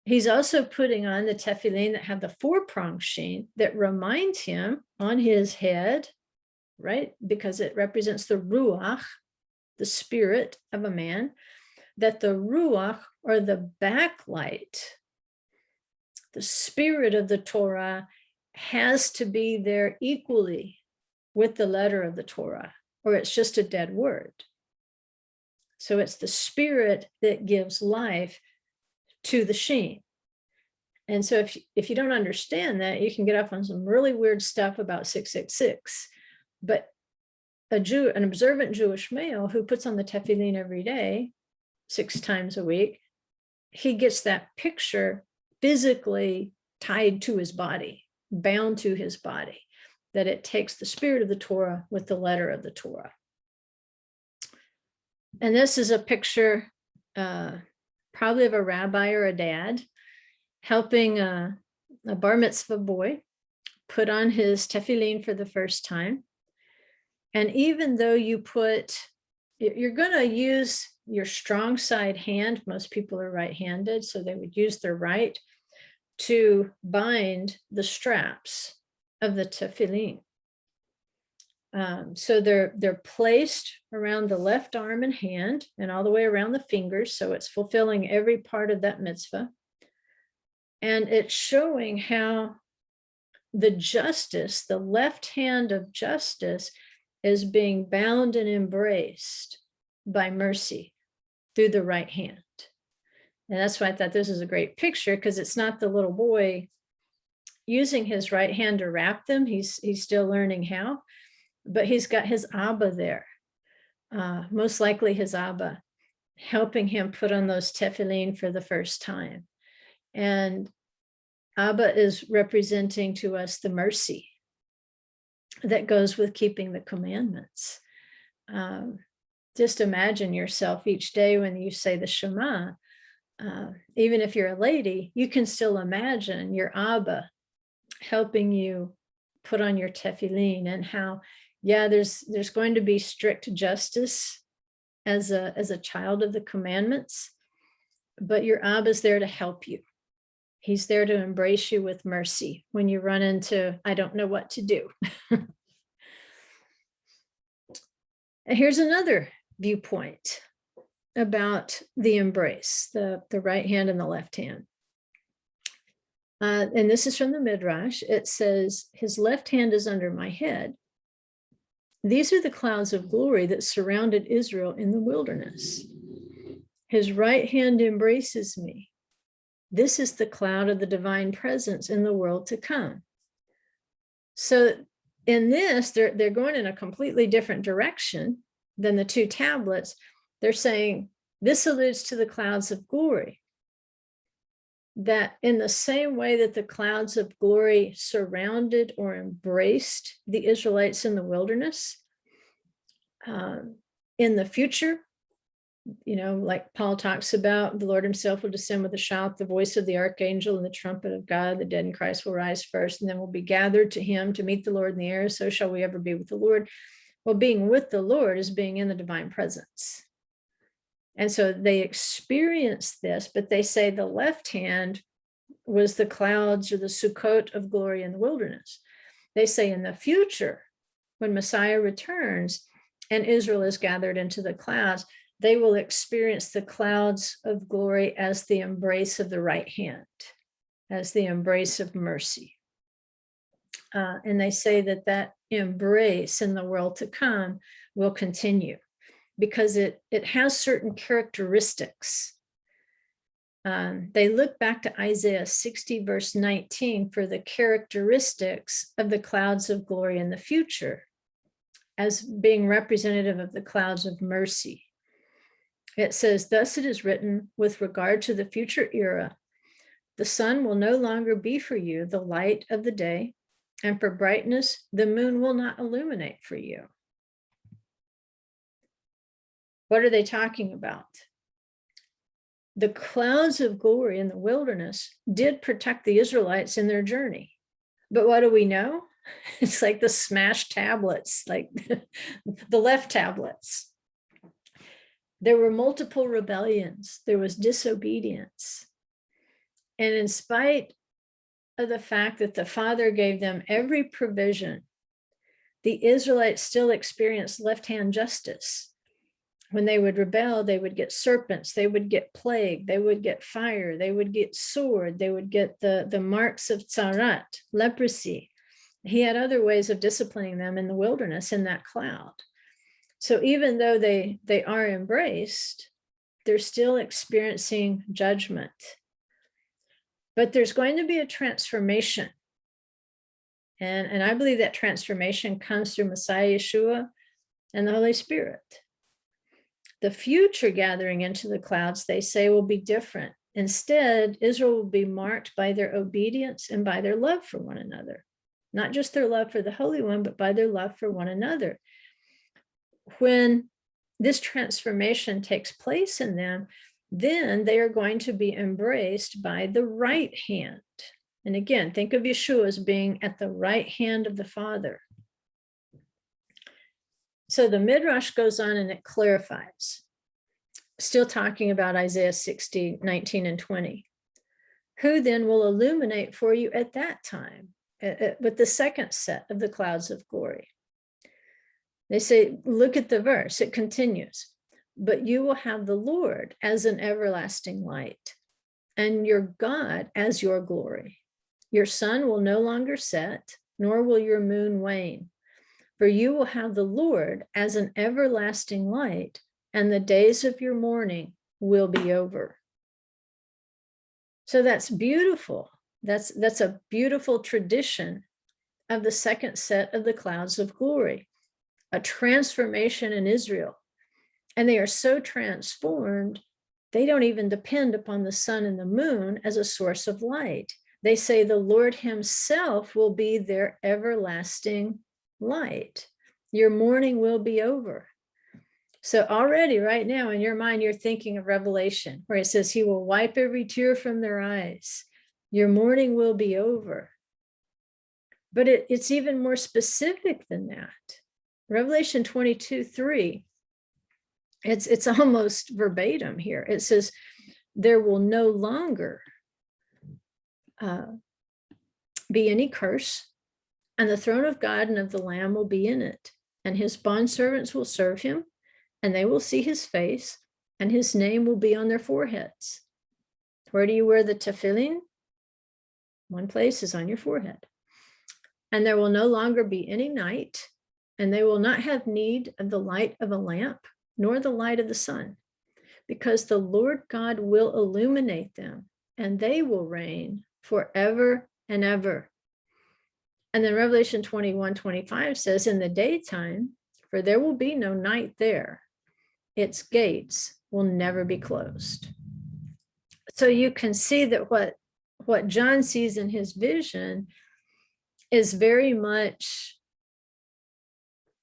he's also putting on the tefillin that have the 4-prong sheen that reminds him on his head right? Because it represents the ruach, the spirit of a man, that the ruach, or the backlight, the spirit of the Torah, has to be there equally with the letter of the Torah, or it's just a dead word. So it's the spirit that gives life to the sheen. And so if you don't understand that, you can get off on some really weird stuff about 666. But an observant Jewish male who puts on the tefillin every day, 6 times a week, he gets that picture physically tied to his body, bound to his body, that it takes the spirit of the Torah with the letter of the Torah. And this is a picture probably of a rabbi or a dad helping a bar mitzvah boy put on his tefillin for the first time. And even though you're going to use your strong side hand, most people are right-handed, so they would use their right to bind the straps of the tefillin. So they're placed around the left arm and hand and all the way around the fingers. So it's fulfilling every part of that mitzvah. And it's showing how the justice, the left hand of justice, is being bound and embraced by mercy through the right hand. And that's why I thought this is a great picture, because it's not the little boy using his right hand to wrap them. He's still learning how, but he's got his Abba there. Most likely his Abba helping him put on those tefillin for the first time. And Abba is representing to us the mercy that goes with keeping the commandments. Just imagine yourself each day when you say the Shema, even if you're a lady, you can still imagine your Abba helping you put on your tefillin, and how, yeah, there's going to be strict justice as a child of the commandments, but your Abba's there to help you. He's there to embrace you with mercy when you run into, I don't know what to do. And here's another viewpoint about the embrace, the right hand and the left hand. And this is from the Midrash. It says, his left hand is under my head. These are the clouds of glory that surrounded Israel in the wilderness. His right hand embraces me. This is the cloud of the divine presence in the world to come. So in this, they're going in a completely different direction than the 2 tablets. They're saying this alludes to the clouds of glory. That in the same way that the clouds of glory surrounded or embraced the Israelites in the wilderness, in the future, like Paul talks about, the Lord himself will descend with a shout, the voice of the archangel and the trumpet of God, the dead in Christ will rise first, and then we'll be gathered to him to meet the Lord in the air. So shall we ever be with the Lord. Well, being with the Lord is being in the divine presence. And so they experience this, but they say the left hand was the clouds or the Sukkot of glory in the wilderness. They say in the future, when Messiah returns and Israel is gathered into the clouds, they will experience the clouds of glory as the embrace of the right hand, as the embrace of mercy. And they say that embrace in the world to come will continue because it has certain characteristics. They look back to Isaiah 60, verse 19, for the characteristics of the clouds of glory in the future as being representative of the clouds of mercy. It says, thus it is written with regard to the future era, the sun will no longer be for you the light of the day, and for brightness, the moon will not illuminate for you. What are they talking about? The clouds of glory in the wilderness did protect the Israelites in their journey. But what do we know? It's like the smashed tablets, like the left tablets. There were multiple rebellions. There was disobedience. And in spite of the fact that the Father gave them every provision, the Israelites still experienced left-hand justice. When they would rebel, they would get serpents, they would get plague, they would get fire, they would get sword, they would get the marks of tzarat, leprosy. He had other ways of disciplining them in the wilderness in that cloud. So even though they are embraced, they're still experiencing judgment. But there's going to be a transformation. And I believe that transformation comes through Messiah Yeshua and the Holy Spirit. The future gathering into the clouds, they say, will be different. Instead, Israel will be marked by their obedience and by their love for one another. Not just their love for the Holy One, but by their love for one another. When this transformation takes place in them, then they are going to be embraced by the right hand. And again, think of Yeshua as being at the right hand of the Father. So the Midrash goes on and it clarifies, still talking about Isaiah 60, 19 and 20. Who then will illuminate for you at that time with the second set of the clouds of glory? They say, look at the verse, it continues, but you will have the Lord as an everlasting light and your God as your glory. Your sun will no longer set, nor will your moon wane. For you will have the Lord as an everlasting light, and the days of your mourning will be over. So that's beautiful. That's a beautiful tradition of the second set of the clouds of glory, a transformation in Israel. And they are so transformed, they don't even depend upon the sun and the moon as a source of light. They say the Lord himself will be their everlasting light. Your mourning will be over. So already right now in your mind, you're thinking of Revelation, where it says he will wipe every tear from their eyes. Your mourning will be over. But it's even more specific than that. Revelation 22:3, it's almost verbatim here. It says, there will no longer be any curse, and the throne of God and of the Lamb will be in it, and his bondservants will serve him, and they will see his face, and his name will be on their foreheads. Where do you wear the Tefillin? One place is on your forehead. And there will no longer be any night, and they will not have need of the light of a lamp, nor the light of the sun, because the Lord God will illuminate them, and they will reign forever and ever. And then Revelation 21:25 says, in the daytime, for there will be no night there, its gates will never be closed. So you can see that what John sees in his vision is very much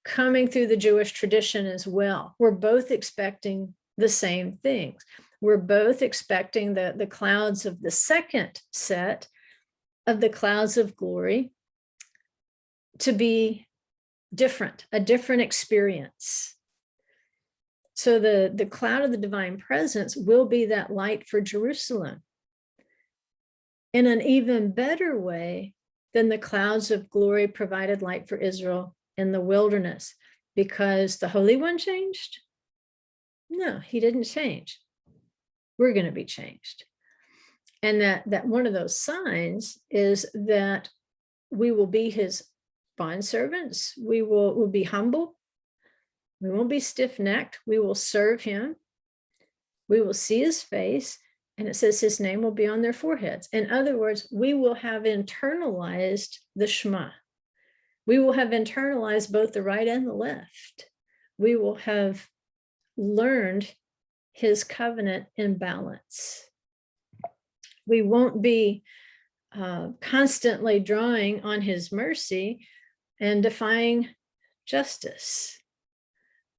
coming through the Jewish tradition as well. We're both expecting the same things. We're both expecting the clouds of the second set of the clouds of glory to be different, a different experience. So the cloud of the divine presence will be that light for Jerusalem in an even better way than the clouds of glory provided light for Israel in the wilderness, because the Holy One changed? No, he didn't change. We're going to be changed. And that one of those signs is that we will be his bondservants. We will be humble. We won't be stiff-necked. We will serve him. We will see his face. And it says his name will be on their foreheads. In other words, we will have internalized the Shema. We will have internalized both the right and the left. We will have learned his covenant in balance. We won't be constantly drawing on his mercy and defying justice.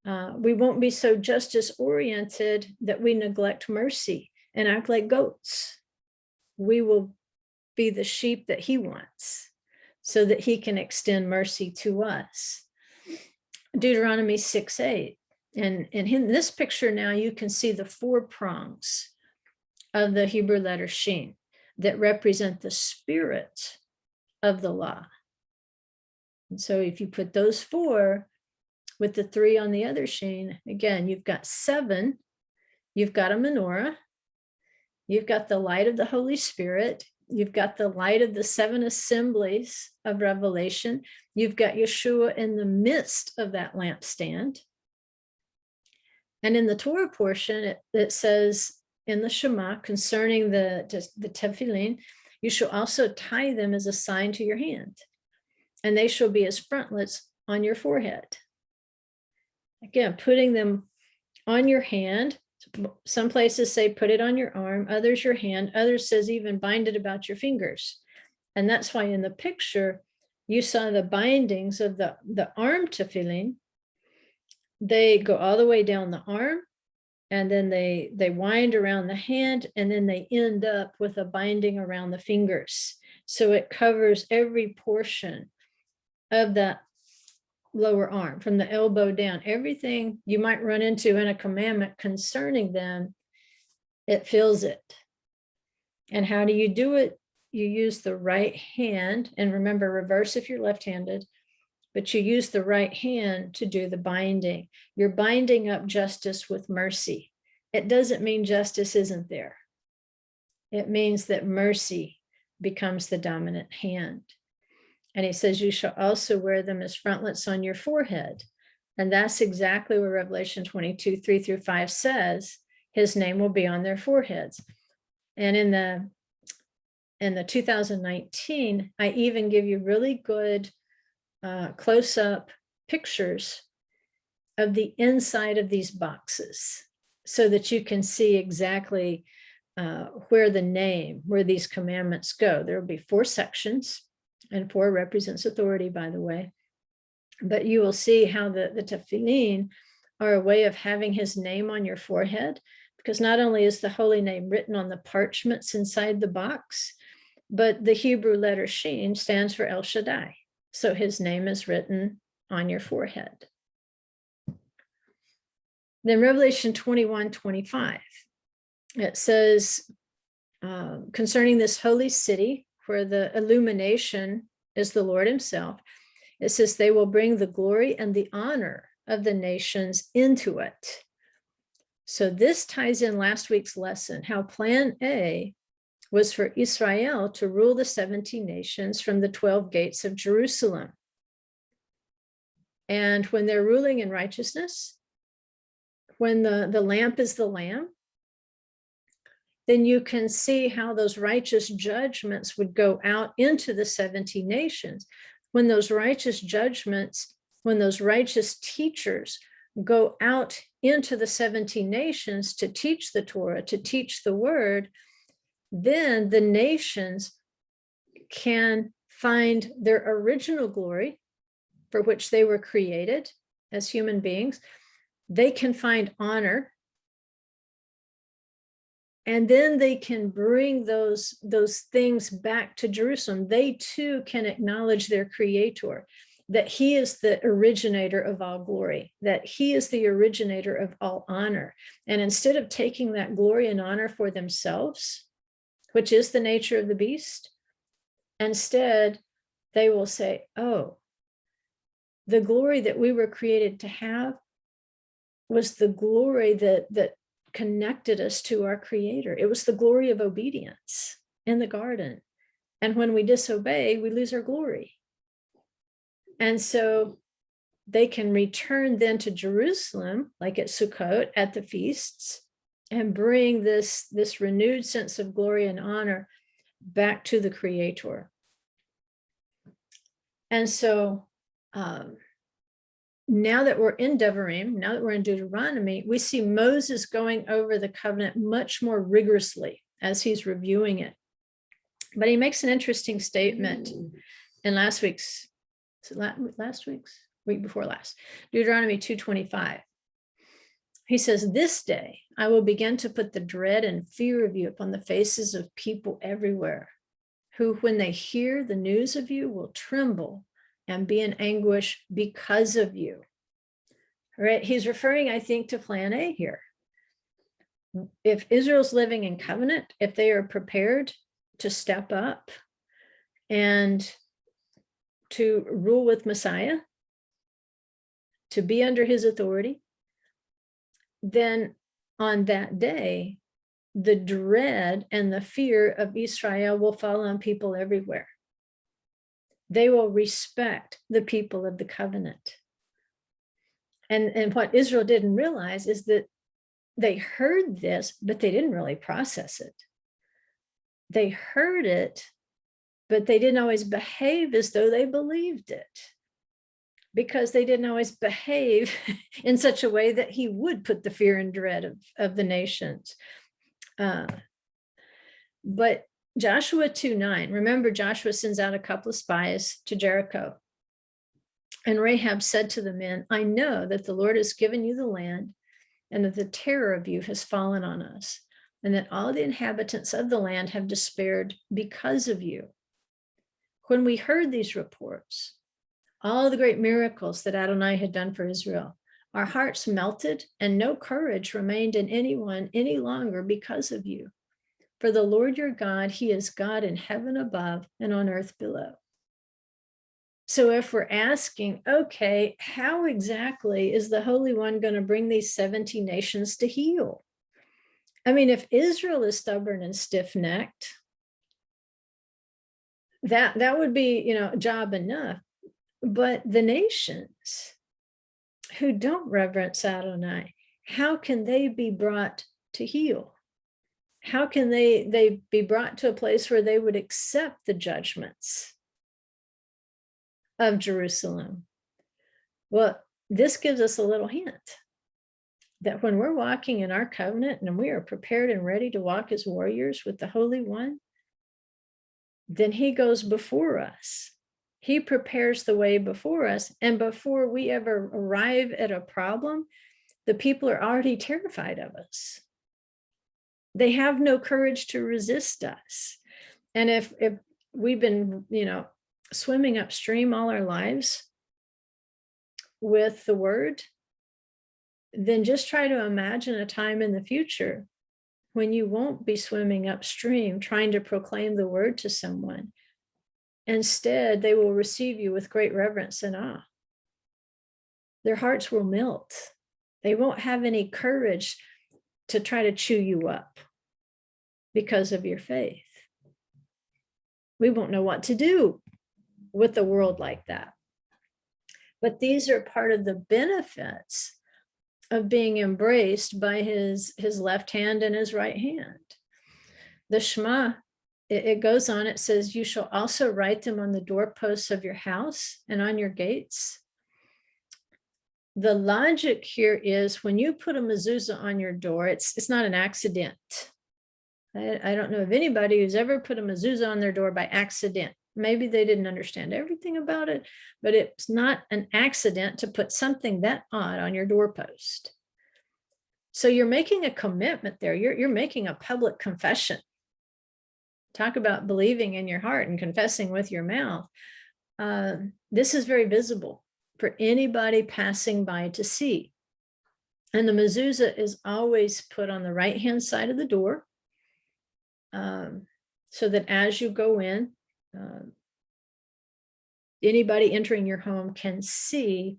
We won't be so justice-oriented that we neglect mercy and act like goats. We will be the sheep that he wants so that he can extend mercy to us. Deuteronomy 6:8. And in this picture now, you can see the 4 prongs of the Hebrew letter Shin that represent the spirit of the law. And so if you put those 4 with the 3 on the other sheen, again, you've got 7, you've got a menorah, you've got the light of the Holy Spirit, you've got the light of the 7 assemblies of Revelation, you've got Yeshua in the midst of that lampstand. And in the Torah portion, it says in the Shema concerning the Tefillin, you shall also tie them as a sign to your hand, and they shall be as frontlets on your forehead. Again, putting them on your hand. Some places say put it on your arm, others your hand, others says even bind it about your fingers. And that's why in the picture, you saw the bindings of the arm tefillin. They go all the way down the arm, and then they wind around the hand, and then they end up with a binding around the fingers. So it covers every portion of that lower arm, from the elbow down. Everything you might run into in a commandment concerning them, it fills it. And how do you do it? You use the right hand, and remember, reverse if you're left-handed, but you use the right hand to do the binding. You're binding up justice with mercy. It doesn't mean justice isn't there. It means that mercy becomes the dominant hand. And he says, you shall also wear them as frontlets on your forehead. And that's exactly what Revelation 22, 3-5 says, his name will be on their foreheads. And in the 2019, I even give you really good close-up pictures of the inside of these boxes so that you can see exactly where these commandments go. There will be 4 sections, and 4 represents authority, by the way. But you will see how the tefillin are a way of having his name on your forehead, because not only is the holy name written on the parchments inside the box, but the Hebrew letter Shin stands for El Shaddai. So his name is written on your forehead. Then Revelation 21:25, it says concerning this holy city where the illumination is the Lord himself, it says they will bring the glory and the honor of the nations into it. So this ties in last week's lesson, how plan A was for Israel to rule the 17 nations from the 12 gates of Jerusalem. And when they're ruling in righteousness, when the lamp is the Lamb, then you can see how those righteous judgments would go out into the 17 nations. When those righteous judgments, when those righteous teachers go out into the 17 nations to teach the Torah, to teach the word, then the nations can find their original glory for which they were created as human beings. They can find honor, and then they can bring those things back to Jerusalem. They too can acknowledge their creator, that he is the originator of all glory, that he is the originator of all honor. And instead of taking that glory and honor for themselves, which is the nature of the beast, instead they will say, oh, the glory that we were created to have was the glory that connected us to our creator. It was the glory of obedience in the garden. And when we disobey, we lose our glory. And so they can return then to Jerusalem, like at Sukkot, at the feasts, and bring this renewed sense of glory and honor back to the creator. And so now that we're in Devarim, now that we're in Deuteronomy, we see Moses going over the covenant much more rigorously as he's reviewing it. But he makes an interesting statement in week before last, Deuteronomy 2:25. He says, this day I will begin to put the dread and fear of you upon the faces of people everywhere, who, when they hear the news of you, will tremble and be in anguish because of you. All right, he's referring, I think, to plan A here. If Israel's living in covenant, if they are prepared to step up and to rule with Messiah, to be under his authority, then on that day, the dread and the fear of Israel will fall on people everywhere. They will respect the people of the covenant. And what Israel didn't realize is that they heard this, but they didn't really process it. They heard it, but they didn't always behave as though they believed it, because they didn't always behave in such a way that he would put the fear and dread of the nations. But Joshua 2:9, remember Joshua sends out a couple of spies to Jericho. And Rahab said to the men, I know that the Lord has given you the land, and that the terror of you has fallen on us, and that all the inhabitants of the land have despaired because of you. When we heard these reports, all the great miracles that Adonai had done for Israel, our hearts melted, and no courage remained in anyone any longer because of you. For the Lord your God, he is God in heaven above and on earth below. So if we're asking, okay, how exactly is the Holy One going to bring these 70 nations to heel? I mean, if Israel is stubborn and stiff-necked, that would be, job enough. But the nations who don't reverence Adonai, how can they be brought to heel? How can they be brought to a place where they would accept the judgments of Jerusalem? Well, this gives us a little hint that when we're walking in our covenant and we are prepared and ready to walk as warriors with the Holy One, then he goes before us. He prepares the way before us. And before we ever arrive at a problem, the people are already terrified of us. They have no courage to resist us. And if we've been, swimming upstream all our lives with the word, then just try to imagine a time in the future when you won't be swimming upstream trying to proclaim the word to someone. Instead, they will receive you with great reverence and awe. Their hearts will melt. They won't have any courage to try to chew you up because of your faith. We won't know what to do with the world like that. But these are part of the benefits of being embraced by his left hand and his right hand. The Shema, it goes on, it says, you shall also write them on the doorposts of your house and on your gates. The logic here is when you put a mezuzah on your door, it's not an accident. I don't know of anybody who's ever put a mezuzah on their door by accident. Maybe they didn't understand everything about it, but it's not an accident to put something that odd on your doorpost. So you're making a commitment there. You're making a public confession. Talk about believing in your heart and confessing with your mouth. This is very visible for anybody passing by to see. And the mezuzah is always put on the right-hand side of the door, so that as you go in, anybody entering your home can see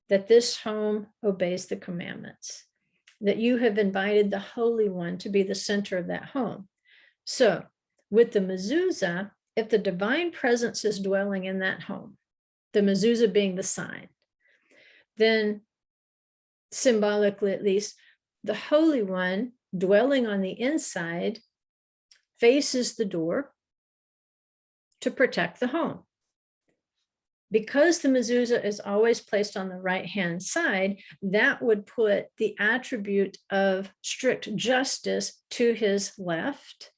that this home obeys the commandments, that you have invited the Holy One to be the center of that home. So with the mezuzah, if the divine presence is dwelling in that home, the mezuzah being the sign, then symbolically at least, the Holy One dwelling on the inside faces the door to protect the home. Because the mezuzah is always placed on the right-hand side, that would put the attribute of strict justice to his left.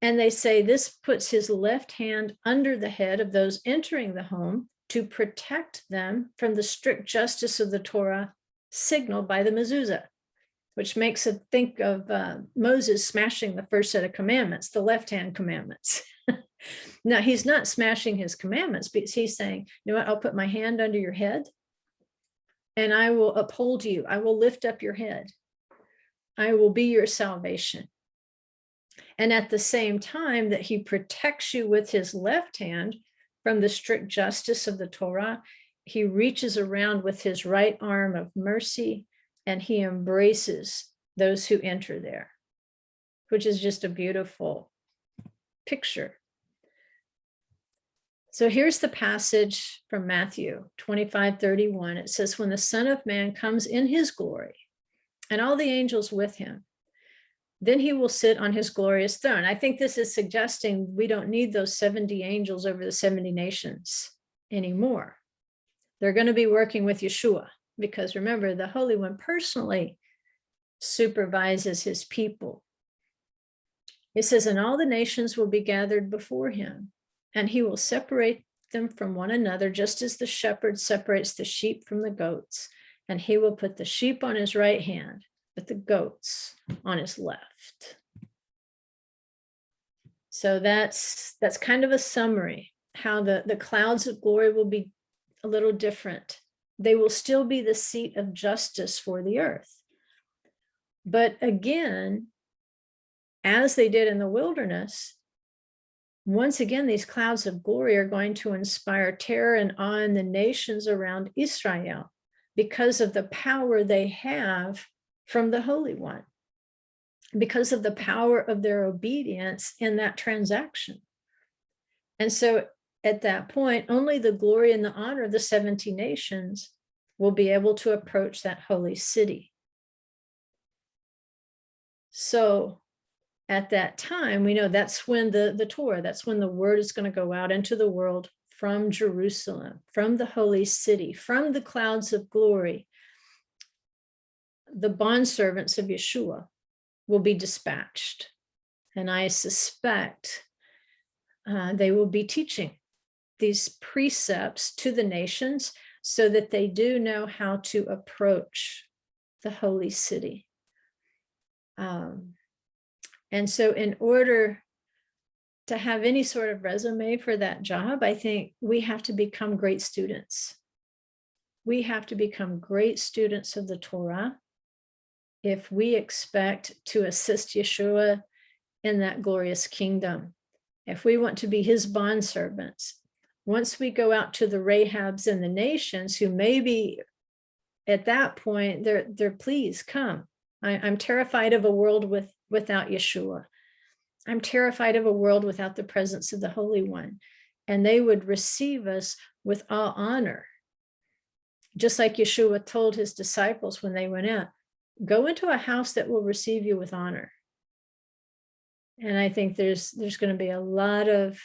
And they say this puts his left hand under the head of those entering the home to protect them from the strict justice of the Torah signaled by the mezuzah, which makes it think of Moses smashing the first set of commandments, the left-hand commandments. Now, he's not smashing his commandments, because he's saying, you know what, I'll put my hand under your head and I will uphold you. I will lift up your head. I will be your salvation. And at the same time that he protects you with his left hand, from the strict justice of the Torah, he reaches around with his right arm of mercy and he embraces those who enter there, which is just a beautiful picture. So here's the passage from Matthew 25:31. It says, when the Son of Man comes in his glory and all the angels with him, then he will sit on his glorious throne. I think this is suggesting we don't need those 70 angels over the 70 nations anymore. They're going to be working with Yeshua, because remember, the Holy One personally supervises his people. It says, and all the nations will be gathered before him, and he will separate them from one another, just as the shepherd separates the sheep from the goats. And he will put the sheep on his right hand, but the goats on his left. So that's kind of a summary, how the clouds of glory will be a little different. They will still be the seat of justice for the earth. But again, as they did in the wilderness, once again, these clouds of glory are going to inspire terror and awe in the nations around Israel because of the power they have from the Holy One, because of the power of their obedience in that transaction. And so at that point, only the glory and the honor of the 70 nations will be able to approach that holy city. So at that time, we know that's when the Torah, that's when the word is going to go out into the world from Jerusalem, from the holy city, from the clouds of glory. The bondservants of Yeshua will be dispatched. And I suspect they will be teaching these precepts to the nations so that they do know how to approach the holy city. And so in order to have any sort of resume for that job, I think we have to become great students. We have to become great students of the Torah if we expect to assist Yeshua in that glorious kingdom. If we want to be his bondservants, once we go out to the Rahabs and the nations who maybe at that point, they're please come. I'm terrified of a world without Yeshua. I'm terrified of a world without the presence of the Holy One. And they would receive us with all honor. Just like Yeshua told his disciples when they went out, go into a house that will receive you with honor. And I think there's going to be a lot of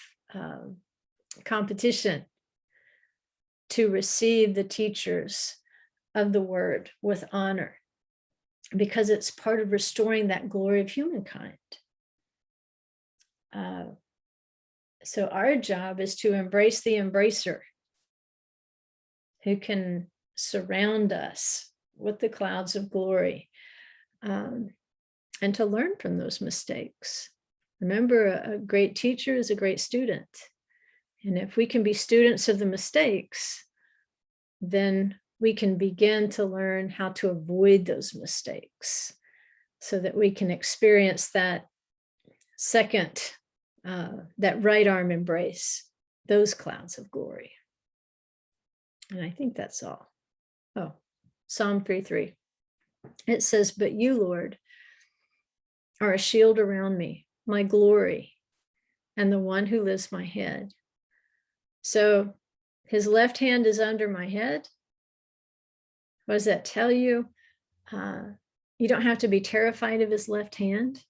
competition to receive the teachers of the word with honor, because it's part of restoring that glory of humankind. So our job is to embrace the embracer who can surround us with the clouds of glory, and to learn from those mistakes. Remember, a great teacher is a great student. And if we can be students of the mistakes, then we can begin to learn how to avoid those mistakes so that we can experience that second, that right arm embrace, those clouds of glory. And I think that's all. Oh, Psalm 3:3. It says, but you, Lord, are a shield around me, my glory, and the one who lifts my head. So his left hand is under my head. What does that tell you? You don't have to be terrified of his left hand.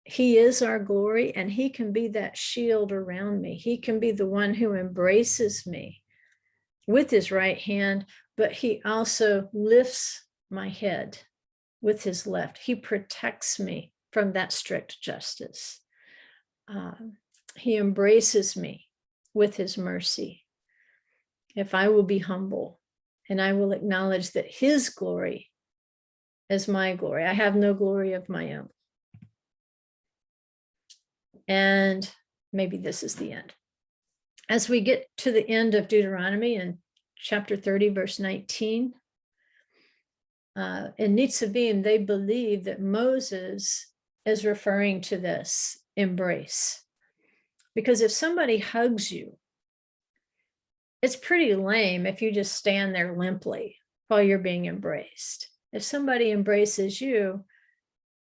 He is our glory, and he can be that shield around me. He can be the one who embraces me with his right hand, but he also lifts my head with his left. He protects me from that strict justice. He embraces me with his mercy. If I will be humble and I will acknowledge that his glory is my glory. I have no glory of my own. And maybe this is the end. As we get to the end of Deuteronomy in chapter 30, verse 19, in Nitzavim, they believe that Moses is referring to this embrace. Because if somebody hugs you it's pretty lame if you just stand there limply while you're being embraced. If somebody embraces you,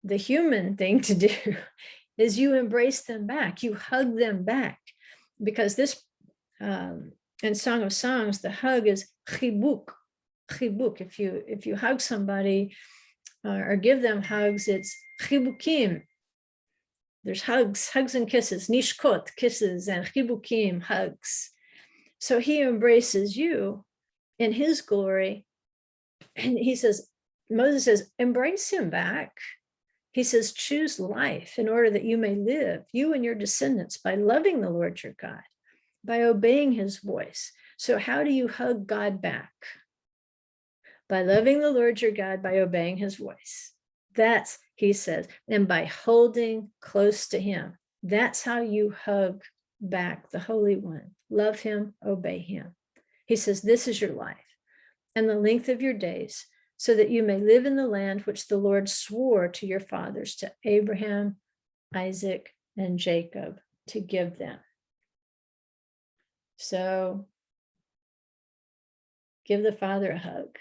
the human thing to do is you embrace them back, you hug them back, because this in Song of Songs, the hug is chibuk. Chibuk. If you hug somebody or give them hugs, it's chibukim. There's hugs and kisses, nishkot, kisses, and chibukim, hugs. So he embraces you in his glory. And he says, Moses says, embrace him back. He says, choose life in order that you may live, you and your descendants, by loving the Lord your God, by obeying his voice. So how do you hug God back? By loving the Lord your God, by obeying his voice. That's, he says, and by holding close to him. That's how you hug back the Holy One. Love him, obey him. He says, this is your life and the length of your days, so that you may live in the land which the Lord swore to your fathers, to Abraham, Isaac, and Jacob, to give them. So give the Father a hug.